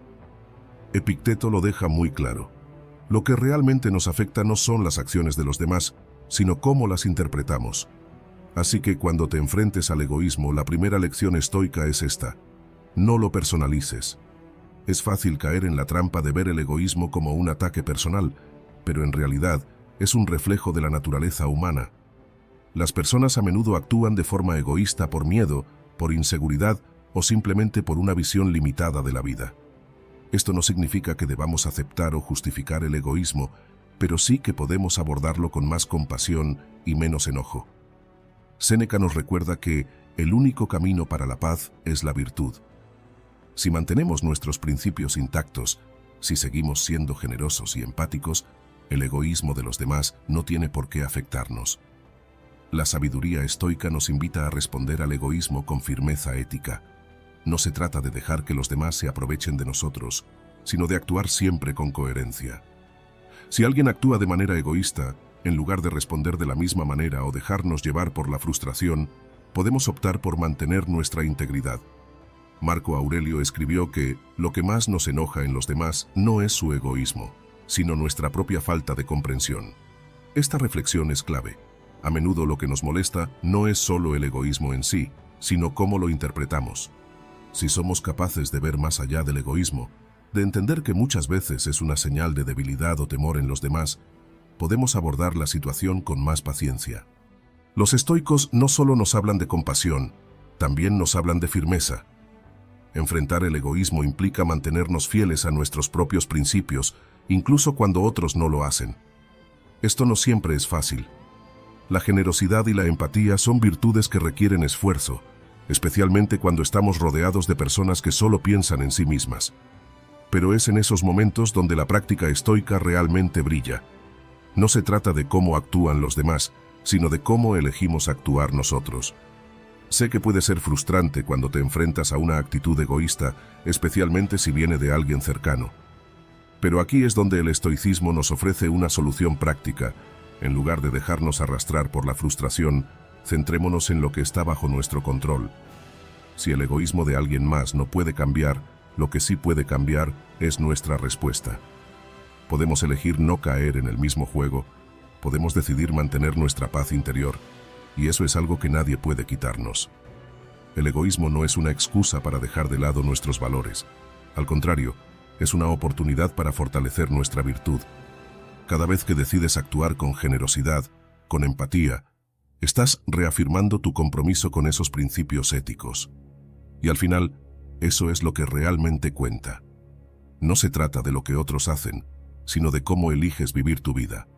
S1: Epicteto lo deja muy claro. Lo que realmente nos afecta no son las acciones de los demás, sino cómo las interpretamos. Así que cuando te enfrentes al egoísmo, la primera lección estoica es esta: no lo personalices. Es fácil caer en la trampa de ver el egoísmo como un ataque personal, pero en realidad es un reflejo de la naturaleza humana. Las personas a menudo actúan de forma egoísta por miedo, por inseguridad o simplemente por una visión limitada de la vida. Esto no significa que debamos aceptar o justificar el egoísmo, pero sí que podemos abordarlo con más compasión y menos enojo. Séneca nos recuerda que el único camino para la paz es la virtud. Si mantenemos nuestros principios intactos, si seguimos siendo generosos y empáticos, el egoísmo de los demás no tiene por qué afectarnos. La sabiduría estoica nos invita a responder al egoísmo con firmeza ética. No se trata de dejar que los demás se aprovechen de nosotros, sino de actuar siempre con coherencia. Si alguien actúa de manera egoísta, en lugar de responder de la misma manera o dejarnos llevar por la frustración, podemos optar por mantener nuestra integridad. Marco Aurelio escribió que lo que más nos enoja en los demás no es su egoísmo, sino nuestra propia falta de comprensión. Esta reflexión es clave. A menudo lo que nos molesta no es solo el egoísmo en sí, sino cómo lo interpretamos. Si somos capaces de ver más allá del egoísmo, de entender que muchas veces es una señal de debilidad o temor en los demás, podemos abordar la situación con más paciencia. Los estoicos no solo nos hablan de compasión, también nos hablan de firmeza. Enfrentar el egoísmo implica mantenernos fieles a nuestros propios principios, incluso cuando otros no lo hacen. Esto no siempre es fácil. La generosidad y la empatía son virtudes que requieren esfuerzo, especialmente cuando estamos rodeados de personas que solo piensan en sí mismas. Pero es en esos momentos donde la práctica estoica realmente brilla. No se trata de cómo actúan los demás, sino de cómo elegimos actuar nosotros. Sé que puede ser frustrante cuando te enfrentas a una actitud egoísta, especialmente si viene de alguien cercano. Pero aquí es donde el estoicismo nos ofrece una solución práctica. En lugar de dejarnos arrastrar por la frustración, centrémonos en lo que está bajo nuestro control. Si el egoísmo de alguien más no puede cambiar, lo que sí puede cambiar es nuestra respuesta. Podemos elegir no caer en el mismo juego, podemos decidir mantener nuestra paz interior, y eso es algo que nadie puede quitarnos. El egoísmo no es una excusa para dejar de lado nuestros valores. Al contrario, es una oportunidad para fortalecer nuestra virtud. Cada vez que decides actuar con generosidad, con empatía, estás reafirmando tu compromiso con esos principios éticos. Y al final, eso es lo que realmente cuenta. No se trata de lo que otros hacen, sino de cómo eliges vivir tu vida.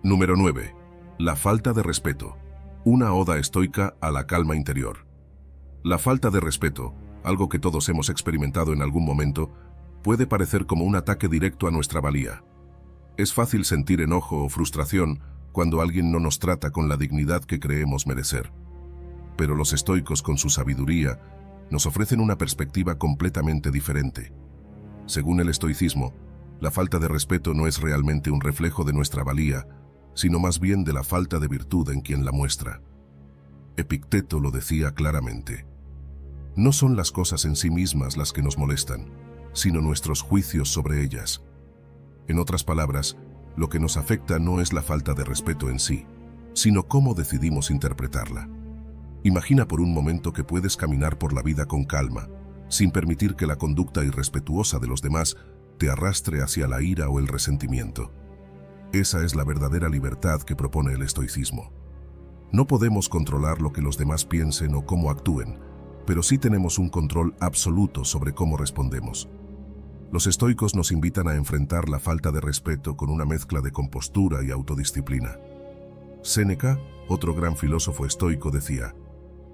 S1: Número 9. La falta de respeto. Una oda estoica a la calma interior. La falta de respeto, algo que todos hemos experimentado en algún momento, puede parecer como un ataque directo a nuestra valía. Es fácil sentir enojo o frustración cuando alguien no nos trata con la dignidad que creemos merecer. Pero los estoicos, con su sabiduría, nos ofrecen una perspectiva completamente diferente. Según el estoicismo, la falta de respeto no es realmente un reflejo de nuestra valía, sino más bien de la falta de virtud en quien la muestra. Epicteto lo decía claramente. No son las cosas en sí mismas las que nos molestan, sino nuestros juicios sobre ellas. En otras palabras, lo que nos afecta no es la falta de respeto en sí, sino cómo decidimos interpretarla. Imagina por un momento que puedes caminar por la vida con calma, sin permitir que la conducta irrespetuosa de los demás te arrastre hacia la ira o el resentimiento. Esa es la verdadera libertad que propone el estoicismo. No podemos controlar lo que los demás piensen o cómo actúen, pero sí tenemos un control absoluto sobre cómo respondemos. Los estoicos nos invitan a enfrentar la falta de respeto con una mezcla de compostura y autodisciplina. Séneca, otro gran filósofo estoico, decía: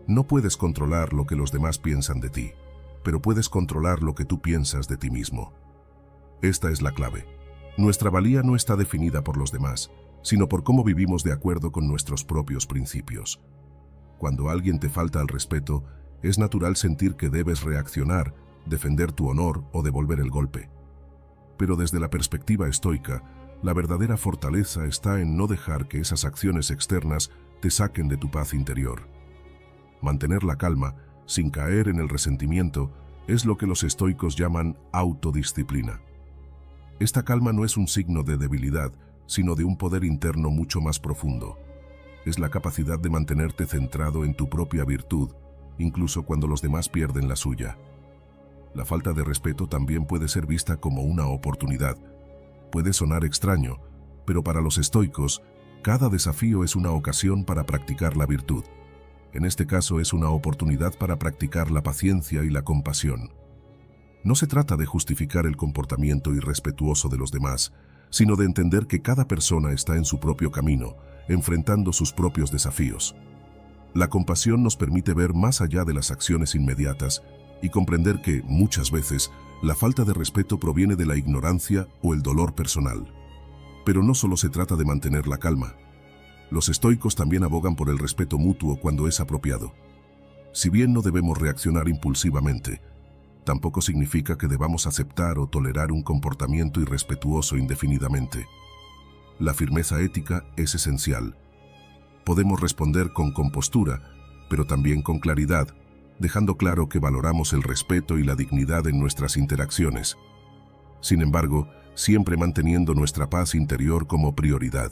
S1: no puedes controlar lo que los demás piensan de ti, pero puedes controlar lo que tú piensas de ti mismo. Esta es la clave. Nuestra valía no está definida por los demás, sino por cómo vivimos de acuerdo con nuestros propios principios. Cuando alguien te falta al respeto, es natural sentir que debes reaccionar, defender tu honor o devolver el golpe. Pero desde la perspectiva estoica, la verdadera fortaleza está en no dejar que esas acciones externas te saquen de tu paz interior. Mantener la calma, sin caer en el resentimiento, es lo que los estoicos llaman autodisciplina. Esta calma no es un signo de debilidad, sino de un poder interno mucho más profundo. Es la capacidad de mantenerte centrado en tu propia virtud, incluso cuando los demás pierden la suya. La falta de respeto también puede ser vista como una oportunidad. Puede sonar extraño, pero para los estoicos, cada desafío es una ocasión para practicar la virtud. En este caso es una oportunidad para practicar la paciencia y la compasión. No se trata de justificar el comportamiento irrespetuoso de los demás, sino de entender que cada persona está en su propio camino, enfrentando sus propios desafíos. La compasión nos permite ver más allá de las acciones inmediatas y comprender que, muchas veces, la falta de respeto proviene de la ignorancia o el dolor personal. Pero no solo se trata de mantener la calma. Los estoicos también abogan por el respeto mutuo cuando es apropiado. Si bien no debemos reaccionar impulsivamente, tampoco significa que debamos aceptar o tolerar un comportamiento irrespetuoso indefinidamente. La firmeza ética es esencial. Podemos responder con compostura, pero también con claridad, dejando claro que valoramos el respeto y la dignidad en nuestras interacciones. Sin embargo, siempre manteniendo nuestra paz interior como prioridad.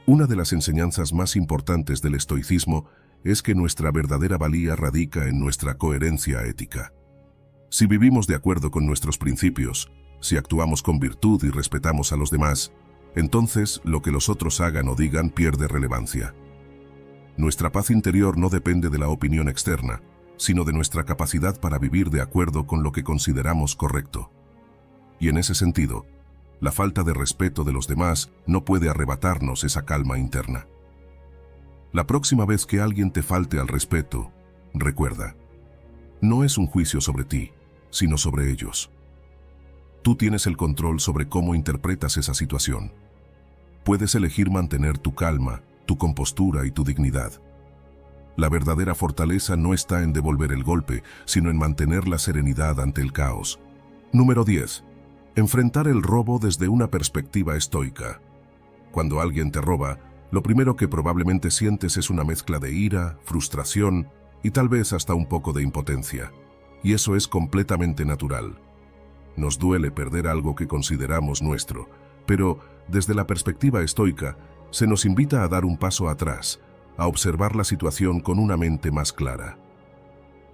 S1: Una de las enseñanzas más importantes del estoicismo es que nuestra verdadera valía radica en nuestra coherencia ética. Si vivimos de acuerdo con nuestros principios, si actuamos con virtud y respetamos a los demás, entonces lo que los otros hagan o digan pierde relevancia. Nuestra paz interior no depende de la opinión externa, sino de nuestra capacidad para vivir de acuerdo con lo que consideramos correcto. Y en ese sentido, la falta de respeto de los demás no puede arrebatarnos esa calma interna. La próxima vez que alguien te falte al respeto, recuerda, no es un juicio sobre ti, sino sobre ellos. Tú tienes el control sobre cómo interpretas esa situación. Puedes elegir mantener tu calma, tu compostura y tu dignidad. La verdadera fortaleza no está en devolver el golpe, sino en mantener la serenidad ante el caos. Número 10. Enfrentar el robo desde una perspectiva estoica. Cuando alguien te roba, lo primero que probablemente sientes es una mezcla de ira, frustración y tal vez hasta un poco de impotencia. Y eso es completamente natural. Nos duele perder algo que consideramos nuestro, pero desde la perspectiva estoica, se nos invita a dar un paso atrás, a observar la situación con una mente más clara.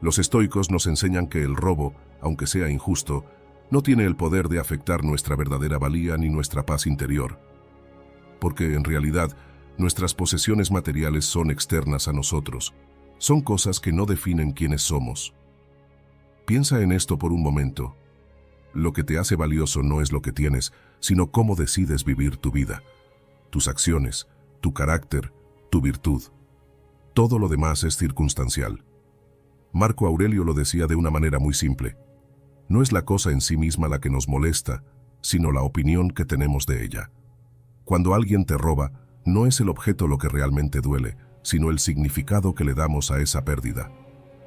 S1: Los estoicos nos enseñan que el robo, aunque sea injusto, no tiene el poder de afectar nuestra verdadera valía ni nuestra paz interior. Porque en realidad, nuestras posesiones materiales son externas a nosotros, son cosas que no definen quiénes somos. Piensa en esto por un momento. Lo que te hace valioso no es lo que tienes, sino cómo decides vivir tu vida, tus acciones, tu carácter, tu virtud. Todo lo demás es circunstancial. Marco Aurelio lo decía de una manera muy simple. No es la cosa en sí misma la que nos molesta, sino la opinión que tenemos de ella. Cuando alguien te roba, no es el objeto lo que realmente duele, sino el significado que le damos a esa pérdida.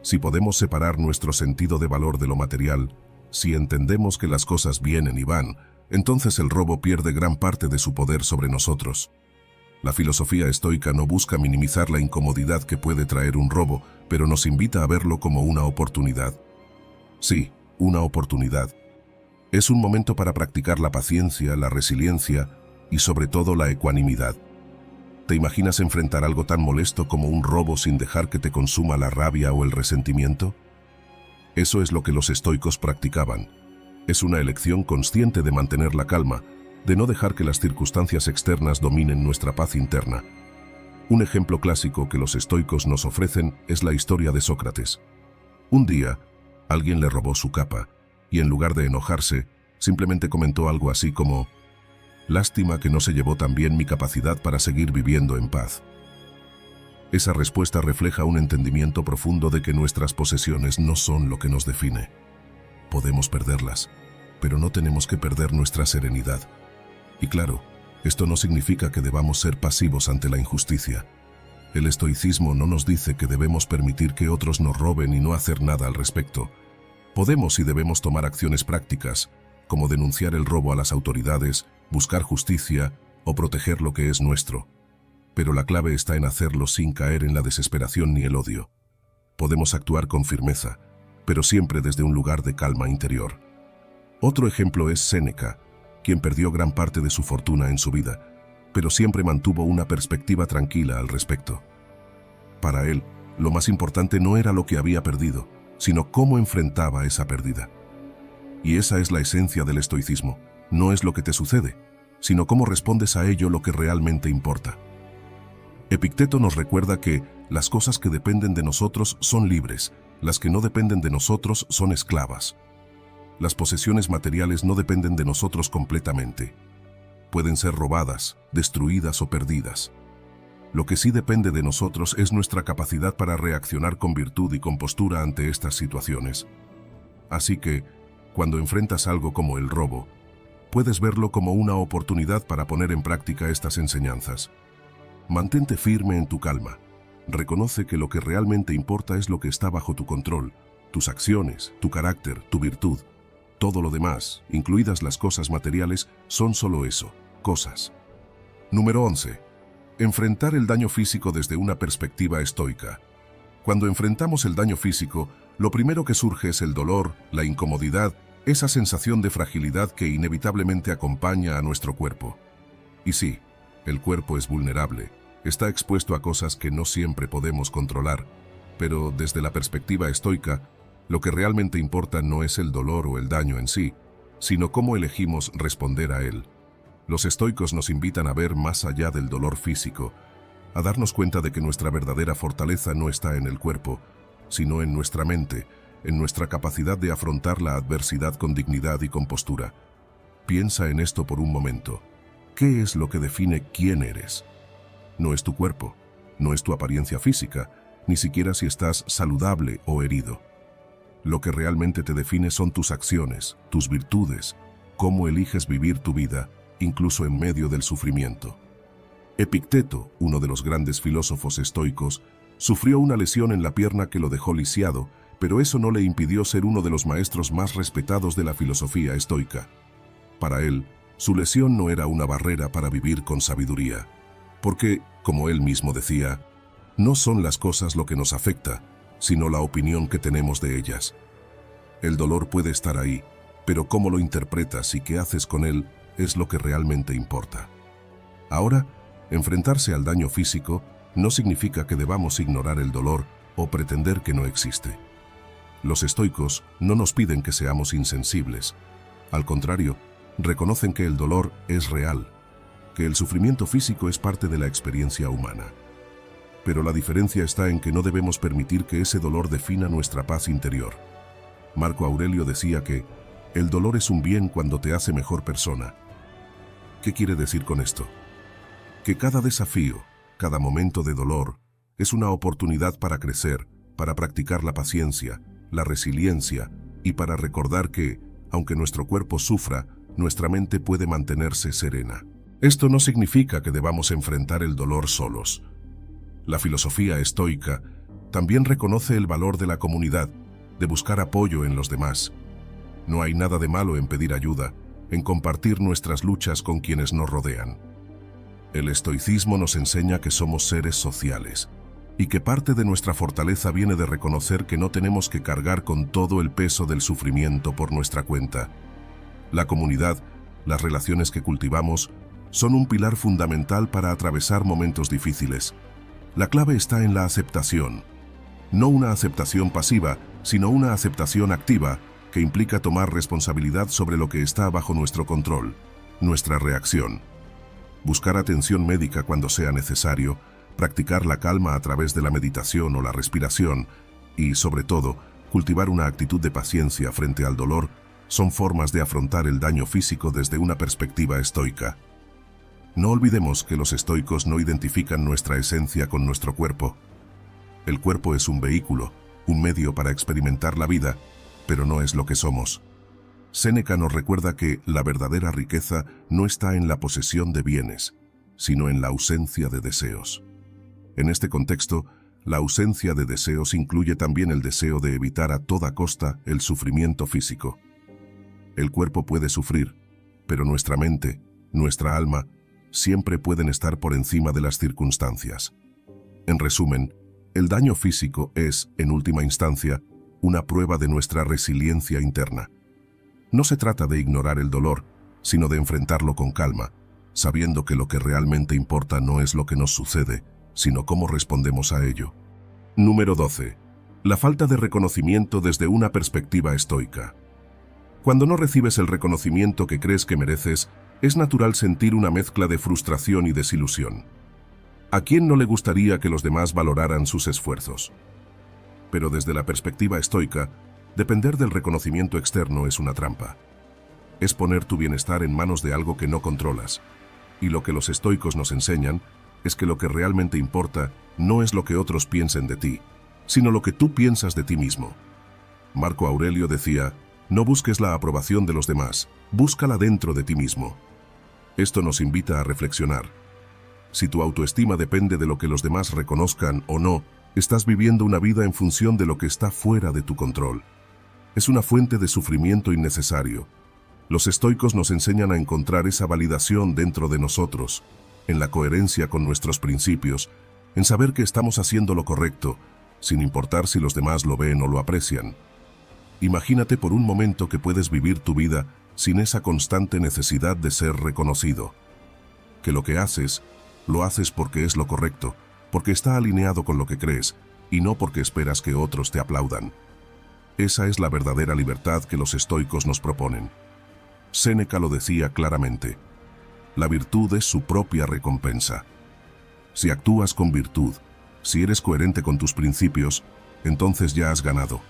S1: Si podemos separar nuestro sentido de valor de lo material, si entendemos que las cosas vienen y van, entonces el robo pierde gran parte de su poder sobre nosotros. La filosofía estoica no busca minimizar la incomodidad que puede traer un robo, pero nos invita a verlo como una oportunidad. Sí, una oportunidad. Es un momento para practicar la paciencia, la resiliencia y sobre todo la ecuanimidad. ¿Te imaginas enfrentar algo tan molesto como un robo sin dejar que te consuma la rabia o el resentimiento? Eso es lo que los estoicos practicaban. Es una elección consciente de mantener la calma, de no dejar que las circunstancias externas dominen nuestra paz interna. Un ejemplo clásico que los estoicos nos ofrecen es la historia de Sócrates. Un día, alguien le robó su capa, y en lugar de enojarse, simplemente comentó algo así como: «Lástima que no se llevó tan bien mi capacidad para seguir viviendo en paz». Esa respuesta refleja un entendimiento profundo de que nuestras posesiones no son lo que nos define. Podemos perderlas, pero no tenemos que perder nuestra serenidad. Y claro, esto no significa que debamos ser pasivos ante la injusticia. El estoicismo no nos dice que debemos permitir que otros nos roben y no hacer nada al respecto. Podemos y debemos tomar acciones prácticas, como denunciar el robo a las autoridades, buscar justicia o proteger lo que es nuestro. Pero la clave está en hacerlo sin caer en la desesperación ni el odio. Podemos actuar con firmeza, pero siempre desde un lugar de calma interior. Otro ejemplo es Séneca, quien perdió gran parte de su fortuna en su vida, pero siempre mantuvo una perspectiva tranquila al respecto. Para él, lo más importante no era lo que había perdido, sino cómo enfrentaba esa pérdida. Y esa es la esencia del estoicismo. No es lo que te sucede, sino cómo respondes a ello lo que realmente importa. Epicteto nos recuerda que las cosas que dependen de nosotros son libres, las que no dependen de nosotros son esclavas. Las posesiones materiales no dependen de nosotros completamente. Pueden ser robadas, destruidas o perdidas. Lo que sí depende de nosotros es nuestra capacidad para reaccionar con virtud y compostura ante estas situaciones. Así que, cuando enfrentas algo como el robo, puedes verlo como una oportunidad para poner en práctica estas enseñanzas. Mantente firme en tu calma. Reconoce que lo que realmente importa es lo que está bajo tu control, tus acciones, tu carácter, tu virtud. Todo lo demás, incluidas las cosas materiales, son solo eso, cosas. Número 11. Enfrentar el daño físico desde una perspectiva estoica. Cuando enfrentamos el daño físico, lo primero que surge es el dolor, la incomodidad, esa sensación de fragilidad que inevitablemente acompaña a nuestro cuerpo. Y sí, el cuerpo es vulnerable, está expuesto a cosas que no siempre podemos controlar, pero desde la perspectiva estoica, lo que realmente importa no es el dolor o el daño en sí, sino cómo elegimos responder a él. Los estoicos nos invitan a ver más allá del dolor físico, a darnos cuenta de que nuestra verdadera fortaleza no está en el cuerpo, sino en nuestra mente, en nuestra capacidad de afrontar la adversidad con dignidad y compostura. Piensa en esto por un momento. ¿Qué es lo que define quién eres? No es tu cuerpo, no es tu apariencia física, ni siquiera si estás saludable o herido. Lo que realmente te define son tus acciones, tus virtudes, cómo eliges vivir tu vida, incluso en medio del sufrimiento. Epicteto, uno de los grandes filósofos estoicos, sufrió una lesión en la pierna que lo dejó lisiado, pero eso no le impidió ser uno de los maestros más respetados de la filosofía estoica. Para él, su lesión no era una barrera para vivir con sabiduría, porque, como él mismo decía, no son las cosas lo que nos afecta, sino la opinión que tenemos de ellas. El dolor puede estar ahí, pero cómo lo interpretas y qué haces con él es lo que realmente importa. Ahora, enfrentarse al daño físico no significa que debamos ignorar el dolor o pretender que no existe. Los estoicos no nos piden que seamos insensibles. Al contrario, reconocen que el dolor es real, que el sufrimiento físico es parte de la experiencia humana. Pero la diferencia está en que no debemos permitir que ese dolor defina nuestra paz interior. Marco Aurelio decía que el dolor es un bien cuando te hace mejor persona. ¿Qué quiere decir con esto? Que cada desafío, cada momento de dolor, es una oportunidad para crecer, para practicar la paciencia, la resiliencia y para recordar que, aunque nuestro cuerpo sufra, nuestra mente puede mantenerse serena. Esto no significa que debamos enfrentar el dolor solos. La filosofía estoica también reconoce el valor de la comunidad, de buscar apoyo en los demás. No hay nada de malo en pedir ayuda, en compartir nuestras luchas con quienes nos rodean. El estoicismo nos enseña que somos seres sociales y que parte de nuestra fortaleza viene de reconocer que no tenemos que cargar con todo el peso del sufrimiento por nuestra cuenta. La comunidad, las relaciones que cultivamos, son un pilar fundamental para atravesar momentos difíciles. La clave está en la aceptación. No una aceptación pasiva, sino una aceptación activa que implica tomar responsabilidad sobre lo que está bajo nuestro control, nuestra reacción. Buscar atención médica cuando sea necesario, practicar la calma a través de la meditación o la respiración y, sobre todo, cultivar una actitud de paciencia frente al dolor son formas de afrontar el daño físico desde una perspectiva estoica. No olvidemos que los estoicos no identifican nuestra esencia con nuestro cuerpo. El cuerpo es un vehículo, un medio para experimentar la vida, pero no es lo que somos. Séneca nos recuerda que la verdadera riqueza no está en la posesión de bienes, sino en la ausencia de deseos. En este contexto, la ausencia de deseos incluye también el deseo de evitar a toda costa el sufrimiento físico. El cuerpo puede sufrir, pero nuestra mente, nuestra alma, siempre pueden estar por encima de las circunstancias. En resumen, el daño físico es, en última instancia, una prueba de nuestra resiliencia interna. No se trata de ignorar el dolor, sino de enfrentarlo con calma, sabiendo que lo que realmente importa no es lo que nos sucede, sino cómo respondemos a ello. Número 12. La falta de reconocimiento desde una perspectiva estoica. Cuando no recibes el reconocimiento que crees que mereces, es natural sentir una mezcla de frustración y desilusión. ¿A quién no le gustaría que los demás valoraran sus esfuerzos? Pero desde la perspectiva estoica, depender del reconocimiento externo es una trampa. Es poner tu bienestar en manos de algo que no controlas. Y lo que los estoicos nos enseñan es que lo que realmente importa no es lo que otros piensen de ti, sino lo que tú piensas de ti mismo. Marco Aurelio decía: no busques la aprobación de los demás, búscala dentro de ti mismo. Esto nos invita a reflexionar. Si tu autoestima depende de lo que los demás reconozcan o no, estás viviendo una vida en función de lo que está fuera de tu control. Es una fuente de sufrimiento innecesario. Los estoicos nos enseñan a encontrar esa validación dentro de nosotros, en la coherencia con nuestros principios, en saber que estamos haciendo lo correcto, sin importar si los demás lo ven o lo aprecian. Imagínate por un momento que puedes vivir tu vida sin esa constante necesidad de ser reconocido. Que lo que haces, lo haces porque es lo correcto, porque está alineado con lo que crees, y no porque esperas que otros te aplaudan. Esa es la verdadera libertad que los estoicos nos proponen. Séneca lo decía claramente: la virtud es su propia recompensa. Si actúas con virtud, si eres coherente con tus principios, entonces ya has ganado.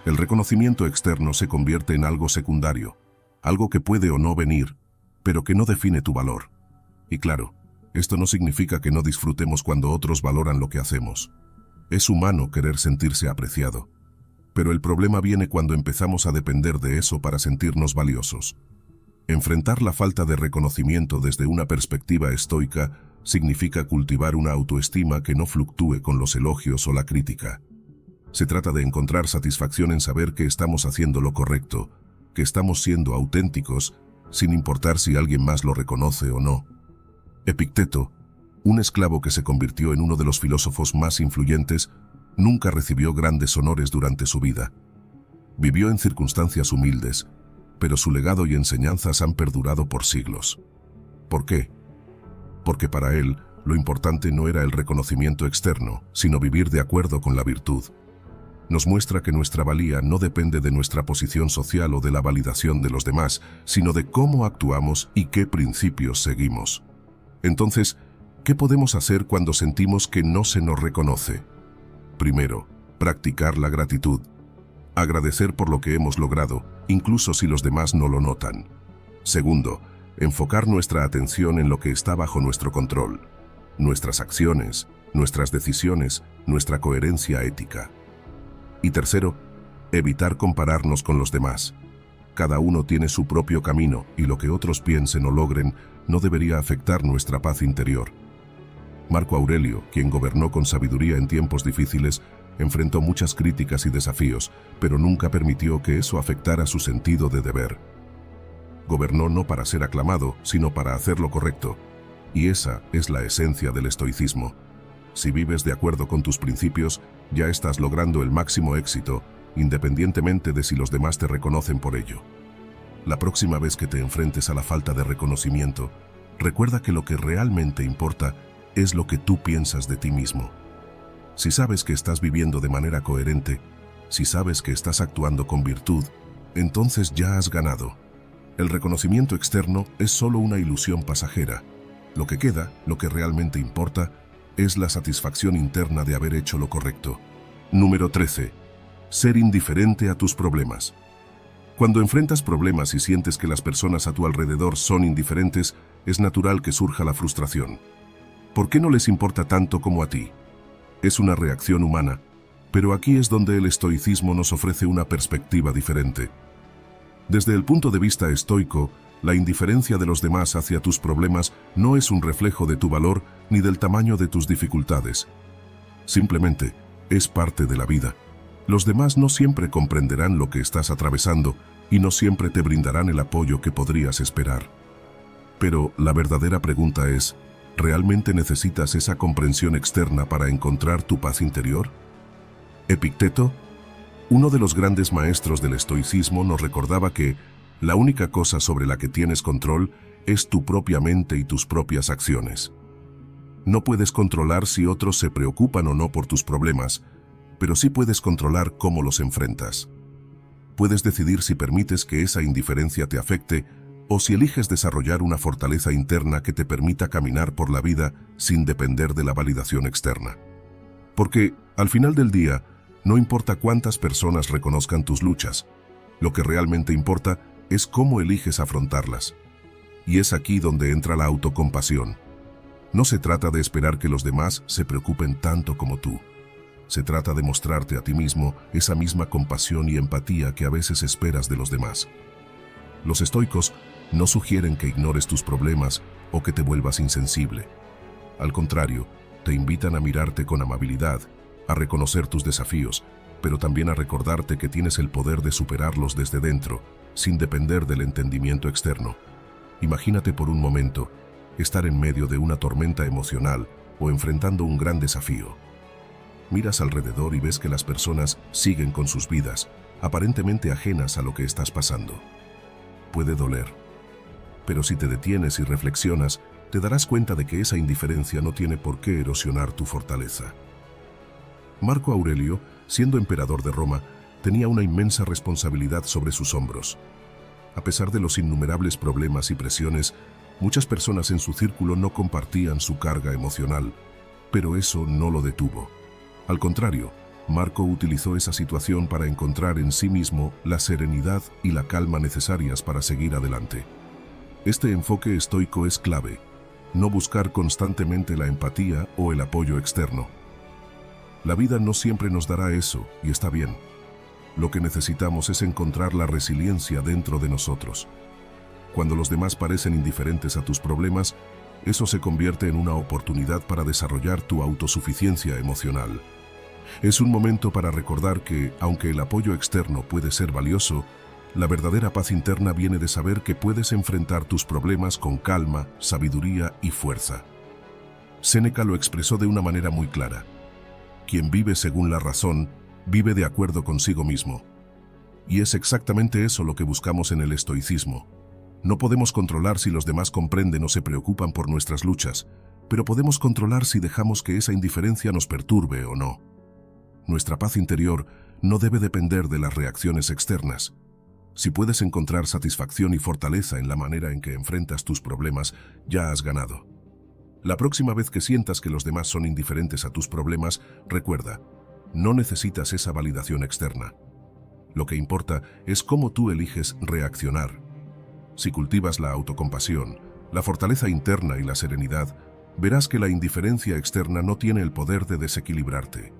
S1: El reconocimiento externo se convierte en algo secundario, algo que puede o no venir, pero que no define tu valor. Y claro, esto no significa que no disfrutemos cuando otros valoran lo que hacemos. Es humano querer sentirse apreciado. Pero el problema viene cuando empezamos a depender de eso para sentirnos valiosos. Enfrentar la falta de reconocimiento desde una perspectiva estoica significa cultivar una autoestima que no fluctúe con los elogios o la crítica. Se trata de encontrar satisfacción en saber que estamos haciendo lo correcto, que estamos siendo auténticos, sin importar si alguien más lo reconoce o no. Epicteto, un esclavo que se convirtió en uno de los filósofos más influyentes, nunca recibió grandes honores durante su vida. Vivió en circunstancias humildes, pero su legado y enseñanzas han perdurado por siglos. ¿Por qué? Porque para él, lo importante no era el reconocimiento externo, sino vivir de acuerdo con la virtud. Nos muestra que nuestra valía no depende de nuestra posición social o de la validación de los demás, sino de cómo actuamos y qué principios seguimos. Entonces, ¿qué podemos hacer cuando sentimos que no se nos reconoce? Primero, practicar la gratitud. Agradecer por lo que hemos logrado, incluso si los demás no lo notan. Segundo, enfocar nuestra atención en lo que está bajo nuestro control. Nuestras acciones, nuestras decisiones, nuestra coherencia ética. Y tercero, evitar compararnos con los demás. Cada uno tiene su propio camino y lo que otros piensen o logren no debería afectar nuestra paz interior. Marco Aurelio, quien gobernó con sabiduría en tiempos difíciles, enfrentó muchas críticas y desafíos, pero nunca permitió que eso afectara su sentido de deber. Gobernó no para ser aclamado, sino para hacer lo correcto. Y esa es la esencia del estoicismo. Si vives de acuerdo con tus principios, ya estás logrando el máximo éxito, independientemente de si los demás te reconocen por ello. La próxima vez que te enfrentes a la falta de reconocimiento, recuerda que lo que realmente importa es lo que tú piensas de ti mismo. Si sabes que estás viviendo de manera coherente, si sabes que estás actuando con virtud, entonces ya has ganado. El reconocimiento externo es solo una ilusión pasajera. Lo que queda, lo que realmente importa, es la satisfacción interna de haber hecho lo correcto. Número 13. Ser indiferente a tus problemas. Cuando enfrentas problemas y sientes que las personas a tu alrededor son indiferentes, es natural que surja la frustración. ¿Por qué no les importa tanto como a ti? Es una reacción humana, pero aquí es donde el estoicismo nos ofrece una perspectiva diferente. Desde el punto de vista estoico, la indiferencia de los demás hacia tus problemas no es un reflejo de tu valor ni del tamaño de tus dificultades. Simplemente, es parte de la vida. Los demás no siempre comprenderán lo que estás atravesando y no siempre te brindarán el apoyo que podrías esperar. Pero la verdadera pregunta es, ¿realmente necesitas esa comprensión externa para encontrar tu paz interior? Epicteto, uno de los grandes maestros del estoicismo, nos recordaba que la única cosa sobre la que tienes control es tu propia mente y tus propias acciones. No puedes controlar si otros se preocupan o no por tus problemas, pero sí puedes controlar cómo los enfrentas. Puedes decidir si permites que esa indiferencia te afecte o si eliges desarrollar una fortaleza interna que te permita caminar por la vida sin depender de la validación externa. Porque, al final del día, no importa cuántas personas reconozcan tus luchas, lo que realmente importa es cómo eliges afrontarlas. Y es aquí donde entra la autocompasión. No se trata de esperar que los demás se preocupen tanto como tú. Se trata de mostrarte a ti mismo esa misma compasión y empatía que a veces esperas de los demás. Los estoicos no sugieren que ignores tus problemas o que te vuelvas insensible. Al contrario, te invitan a mirarte con amabilidad, a reconocer tus desafíos, pero también a recordarte que tienes el poder de superarlos desde dentro, sin depender del entendimiento externo. Imagínate por un momento estar en medio de una tormenta emocional o enfrentando un gran desafío. Miras alrededor y ves que las personas siguen con sus vidas, aparentemente ajenas a lo que estás pasando. Puede doler, pero si te detienes y reflexionas, te darás cuenta de que esa indiferencia no tiene por qué erosionar tu fortaleza. Marco Aurelio, siendo emperador de Roma, tenía una inmensa responsabilidad sobre sus hombros. A pesar de los innumerables problemas y presiones, muchas personas en su círculo no compartían su carga emocional, pero eso no lo detuvo. Al contrario, Marco utilizó esa situación para encontrar en sí mismo la serenidad y la calma necesarias para seguir adelante. Este enfoque estoico es clave, no buscar constantemente la empatía o el apoyo externo. La vida no siempre nos dará eso, y está bien. Lo que necesitamos es encontrar la resiliencia dentro de nosotros. Cuando los demás parecen indiferentes a tus problemas, eso se convierte en una oportunidad para desarrollar tu autosuficiencia emocional. Es un momento para recordar que, aunque el apoyo externo puede ser valioso, la verdadera paz interna viene de saber que puedes enfrentar tus problemas con calma, sabiduría y fuerza. Séneca lo expresó de una manera muy clara. Quien vive según la razón, vive de acuerdo consigo mismo. Y es exactamente eso lo que buscamos en el estoicismo. No podemos controlar si los demás comprenden o se preocupan por nuestras luchas, pero podemos controlar si dejamos que esa indiferencia nos perturbe o no. Nuestra paz interior no debe depender de las reacciones externas. Si puedes encontrar satisfacción y fortaleza en la manera en que enfrentas tus problemas, ya has ganado. La próxima vez que sientas que los demás son indiferentes a tus problemas, recuerda, no necesitas esa validación externa. Lo que importa es cómo tú eliges reaccionar. Si cultivas la autocompasión, la fortaleza interna y la serenidad, verás que la indiferencia externa no tiene el poder de desequilibrarte.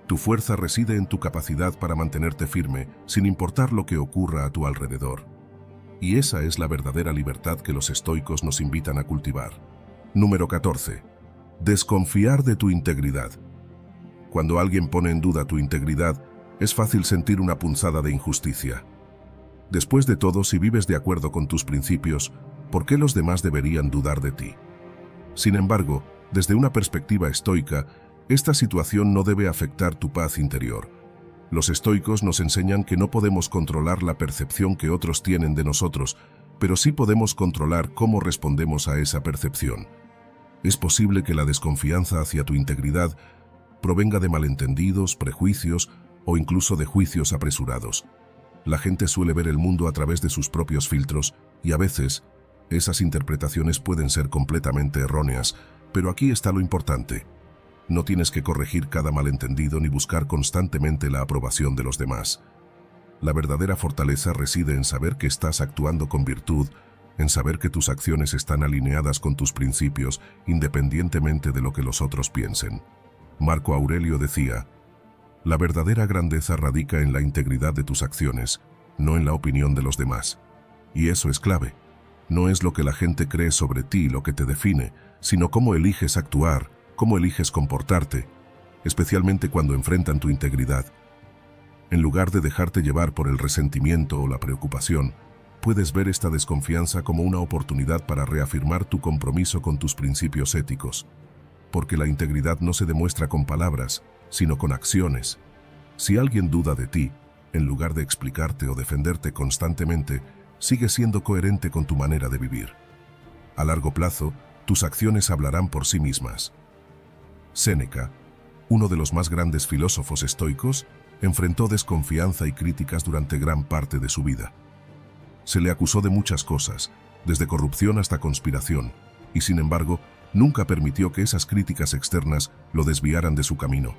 S1: Tu fuerza reside en tu capacidad para mantenerte firme, sin importar lo que ocurra a tu alrededor. Y esa es la verdadera libertad que los estoicos nos invitan a cultivar. Número 14. Desconfiar de tu integridad. Cuando alguien pone en duda tu integridad, es fácil sentir una punzada de injusticia. Después de todo, si vives de acuerdo con tus principios, ¿por qué los demás deberían dudar de ti? Sin embargo, desde una perspectiva estoica, esta situación no debe afectar tu paz interior. Los estoicos nos enseñan que no podemos controlar la percepción que otros tienen de nosotros, pero sí podemos controlar cómo respondemos a esa percepción. Es posible que la desconfianza hacia tu integridad provenga de malentendidos, prejuicios o incluso de juicios apresurados. La gente suele ver el mundo a través de sus propios filtros y a veces esas interpretaciones pueden ser completamente erróneas, pero aquí está lo importante. No tienes que corregir cada malentendido ni buscar constantemente la aprobación de los demás. La verdadera fortaleza reside en saber que estás actuando con virtud, en saber que tus acciones están alineadas con tus principios, independientemente de lo que los otros piensen. Marco Aurelio decía, la verdadera grandeza radica en la integridad de tus acciones, no en la opinión de los demás. Y eso es clave. No es lo que la gente cree sobre ti lo que te define, sino cómo eliges actuar, cómo eliges comportarte, especialmente cuando enfrentan tu integridad. En lugar de dejarte llevar por el resentimiento o la preocupación, puedes ver esta desconfianza como una oportunidad para reafirmar tu compromiso con tus principios éticos. Porque la integridad no se demuestra con palabras, sino con acciones. Si alguien duda de ti, en lugar de explicarte o defenderte constantemente, sigue siendo coherente con tu manera de vivir. A largo plazo, tus acciones hablarán por sí mismas. Séneca, uno de los más grandes filósofos estoicos, Enfrentó desconfianza y críticas durante gran parte de su vida. Se le acusó de muchas cosas, desde corrupción hasta conspiración, y sin embargo, nunca permitió que esas críticas externas lo desviaran de su camino.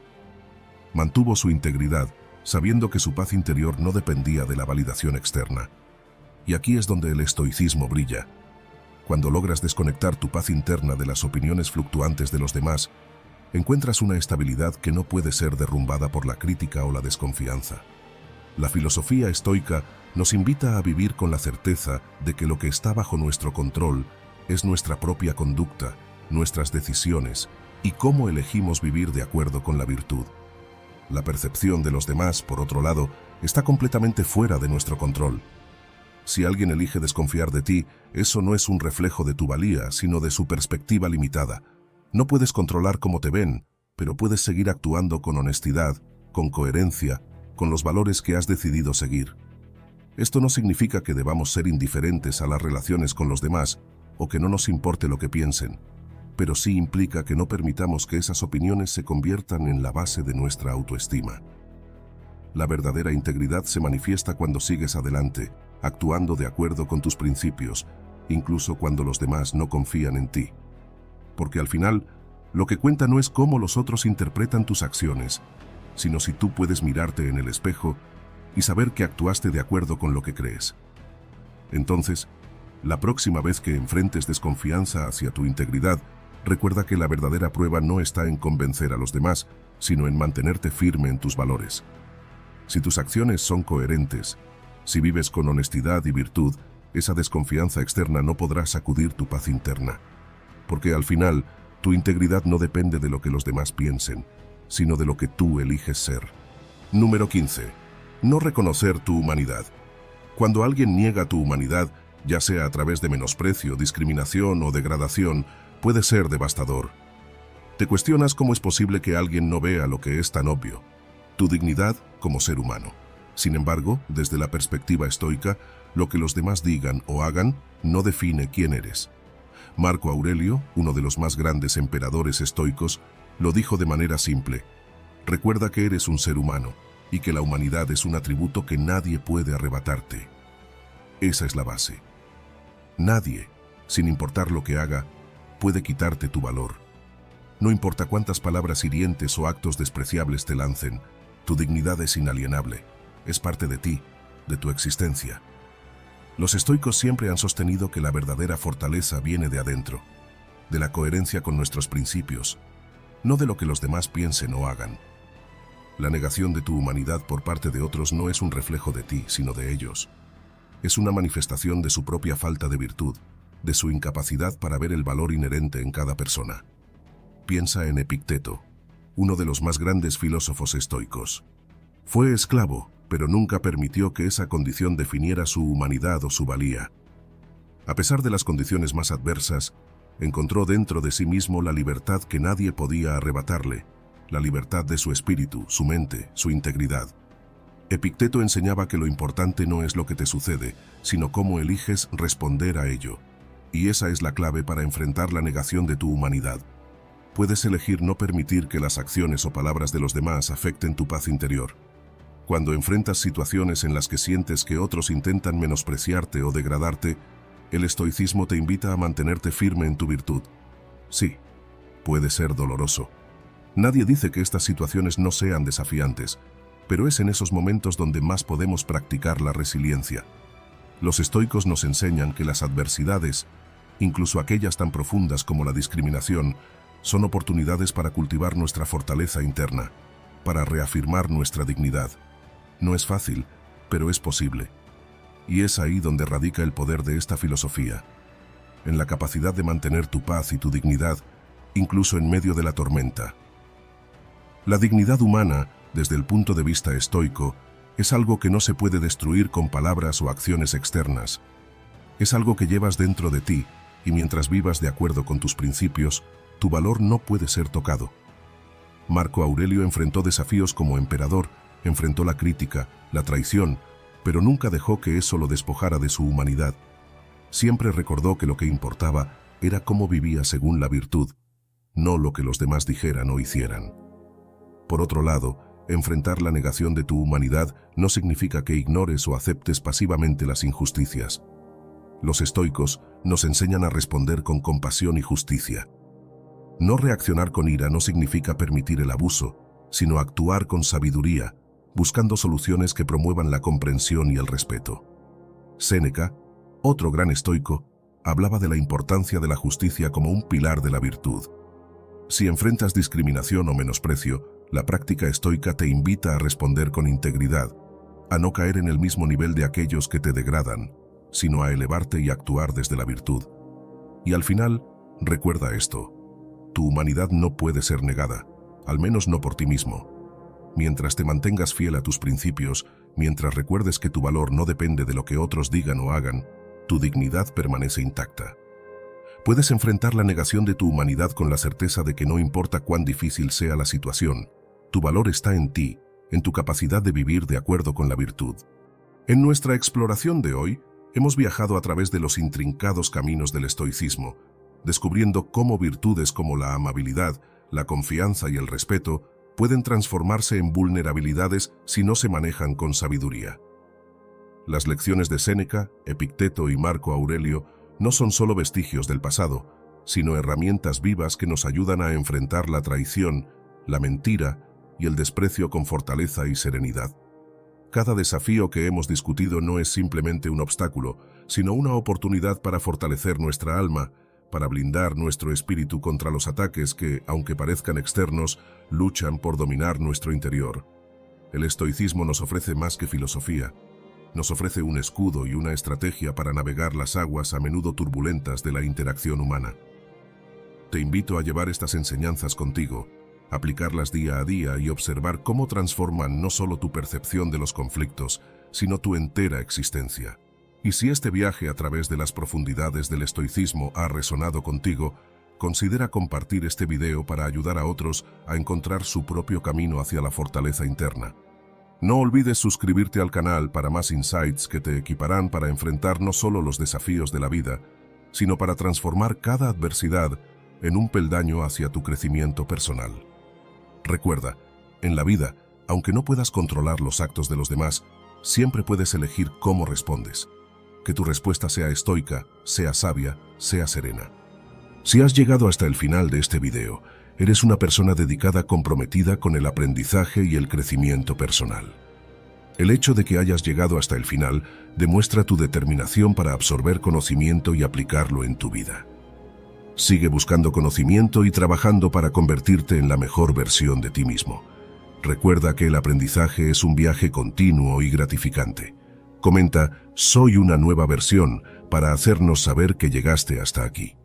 S1: Mantuvo su integridad, sabiendo que su paz interior no dependía de la validación externa. Y aquí es donde el estoicismo brilla. Cuando logras desconectar tu paz interna de las opiniones fluctuantes de los demás, encuentras una estabilidad que no puede ser derrumbada por la crítica o la desconfianza. La filosofía estoica nos invita a vivir con la certeza de que lo que está bajo nuestro control es nuestra propia conducta, nuestras decisiones y cómo elegimos vivir de acuerdo con la virtud. La percepción de los demás, por otro lado, está completamente fuera de nuestro control. Si alguien elige desconfiar de ti, eso no es un reflejo de tu valía, sino de su perspectiva limitada. No puedes controlar cómo te ven, pero puedes seguir actuando con honestidad, con coherencia, con los valores que has decidido seguir. Esto no significa que debamos ser indiferentes a las relaciones con los demás o que no nos importe lo que piensen, pero sí implica que no permitamos que esas opiniones se conviertan en la base de nuestra autoestima. La verdadera integridad se manifiesta cuando sigues adelante, actuando de acuerdo con tus principios, incluso cuando los demás no confían en ti. Porque al final, lo que cuenta no es cómo los otros interpretan tus acciones, sino si tú puedes mirarte en el espejo y saber que actuaste de acuerdo con lo que crees. Entonces, la próxima vez que enfrentes desconfianza hacia tu integridad, recuerda que la verdadera prueba no está en convencer a los demás, sino en mantenerte firme en tus valores. Si tus acciones son coherentes, si vives con honestidad y virtud, esa desconfianza externa no podrá sacudir tu paz interna. Porque al final, tu integridad no depende de lo que los demás piensen, sino de lo que tú eliges ser. Número 15. No reconocer tu humanidad. Cuando alguien niega tu humanidad, ya sea a través de menosprecio, discriminación o degradación, puede ser devastador. Te cuestionas cómo es posible que alguien no vea lo que es tan obvio, tu dignidad como ser humano. Sin embargo, desde la perspectiva estoica, lo que los demás digan o hagan no define quién eres. Marco Aurelio, uno de los más grandes emperadores estoicos, lo dijo de manera simple: recuerda que eres un ser humano y que la humanidad es un atributo que nadie puede arrebatarte. Esa es la base. Nadie, sin importar lo que haga, puede quitarte tu valor. No importa cuántas palabras hirientes o actos despreciables te lancen, tu dignidad es inalienable, es parte de ti, de tu existencia. Los estoicos siempre han sostenido que la verdadera fortaleza viene de adentro, de la coherencia con nuestros principios, no de lo que los demás piensen o hagan. La negación de tu humanidad por parte de otros no es un reflejo de ti, sino de ellos. Es una manifestación de su propia falta de virtud, de su incapacidad para ver el valor inherente en cada persona. Piensa en Epicteto, uno de los más grandes filósofos estoicos. Fue esclavo, pero nunca permitió que esa condición definiera su humanidad o su valía. A pesar de las condiciones más adversas, encontró dentro de sí mismo la libertad que nadie podía arrebatarle, la libertad de su espíritu, su mente, su integridad. Epicteto enseñaba que lo importante no es lo que te sucede, sino cómo eliges responder a ello. Y esa es la clave para enfrentar la negación de tu humanidad. Puedes elegir no permitir que las acciones o palabras de los demás afecten tu paz interior. Cuando enfrentas situaciones en las que sientes que otros intentan menospreciarte o degradarte, el estoicismo te invita a mantenerte firme en tu virtud. Sí, puede ser doloroso. Nadie dice que estas situaciones no sean desafiantes, pero es en esos momentos donde más podemos practicar la resiliencia. Los estoicos nos enseñan que las adversidades, incluso aquellas tan profundas como la discriminación, son oportunidades para cultivar nuestra fortaleza interna, para reafirmar nuestra dignidad. No es fácil, pero es posible. Y es ahí donde radica el poder de esta filosofía, en la capacidad de mantener tu paz y tu dignidad, incluso en medio de la tormenta. La dignidad humana, desde el punto de vista estoico, es algo que no se puede destruir con palabras o acciones externas. Es algo que llevas dentro de ti, y mientras vivas de acuerdo con tus principios, tu valor no puede ser tocado. Marco Aurelio enfrentó desafíos como emperador, enfrentó la crítica, la traición, pero nunca dejó que eso lo despojara de su humanidad. Siempre recordó que lo que importaba era cómo vivía según la virtud, no lo que los demás dijeran o hicieran. Por otro lado, enfrentar la negación de tu humanidad no significa que ignores o aceptes pasivamente las injusticias. Los estoicos nos enseñan a responder con compasión y justicia. No reaccionar con ira no significa permitir el abuso, sino actuar con sabiduría, buscando soluciones que promuevan la comprensión y el respeto. Séneca, otro gran estoico, hablaba de la importancia de la justicia como un pilar de la virtud. Si enfrentas discriminación o menosprecio, la práctica estoica te invita a responder con integridad, a no caer en el mismo nivel de aquellos que te degradan, sino a elevarte y actuar desde la virtud. Y al final, recuerda esto: tu humanidad no puede ser negada, al menos no por ti mismo. Mientras te mantengas fiel a tus principios, mientras recuerdes que tu valor no depende de lo que otros digan o hagan, tu dignidad permanece intacta. Puedes enfrentar la negación de tu humanidad con la certeza de que no importa cuán difícil sea la situación, tu valor está en ti, en tu capacidad de vivir de acuerdo con la virtud. En nuestra exploración de hoy, hemos viajado a través de los intrincados caminos del estoicismo, descubriendo cómo virtudes como la amabilidad, la confianza y el respeto pueden transformarse en vulnerabilidades si no se manejan con sabiduría. Las lecciones de Séneca, Epicteto y Marco Aurelio no son solo vestigios del pasado, sino herramientas vivas que nos ayudan a enfrentar la traición, la mentira y el desprecio con fortaleza y serenidad. Cada desafío que hemos discutido no es simplemente un obstáculo, sino una oportunidad para fortalecer nuestra alma, para blindar nuestro espíritu contra los ataques que, aunque parezcan externos, luchan por dominar nuestro interior. El estoicismo nos ofrece más que filosofía. Nos ofrece un escudo y una estrategia para navegar las aguas a menudo turbulentas de la interacción humana. Te invito a llevar estas enseñanzas contigo, aplicarlas día a día y observar cómo transforman no solo tu percepción de los conflictos, sino tu entera existencia. Y si este viaje a través de las profundidades del estoicismo ha resonado contigo, considera compartir este video para ayudar a otros a encontrar su propio camino hacia la fortaleza interna. No olvides suscribirte al canal para más insights que te equiparán para enfrentar no solo los desafíos de la vida, sino para transformar cada adversidad en un peldaño hacia tu crecimiento personal. Recuerda, en la vida, aunque no puedas controlar los actos de los demás, siempre puedes elegir cómo respondes. Que tu respuesta sea estoica, sea sabia, sea serena. Si has llegado hasta el final de este video, eres una persona dedicada, comprometida con el aprendizaje y el crecimiento personal. El hecho de que hayas llegado hasta el final demuestra tu determinación para absorber conocimiento y aplicarlo en tu vida. Sigue buscando conocimiento y trabajando para convertirte en la mejor versión de ti mismo. Recuerda que el aprendizaje es un viaje continuo y gratificante. Comenta "Soy una nueva versión" para hacernos saber que llegaste hasta aquí.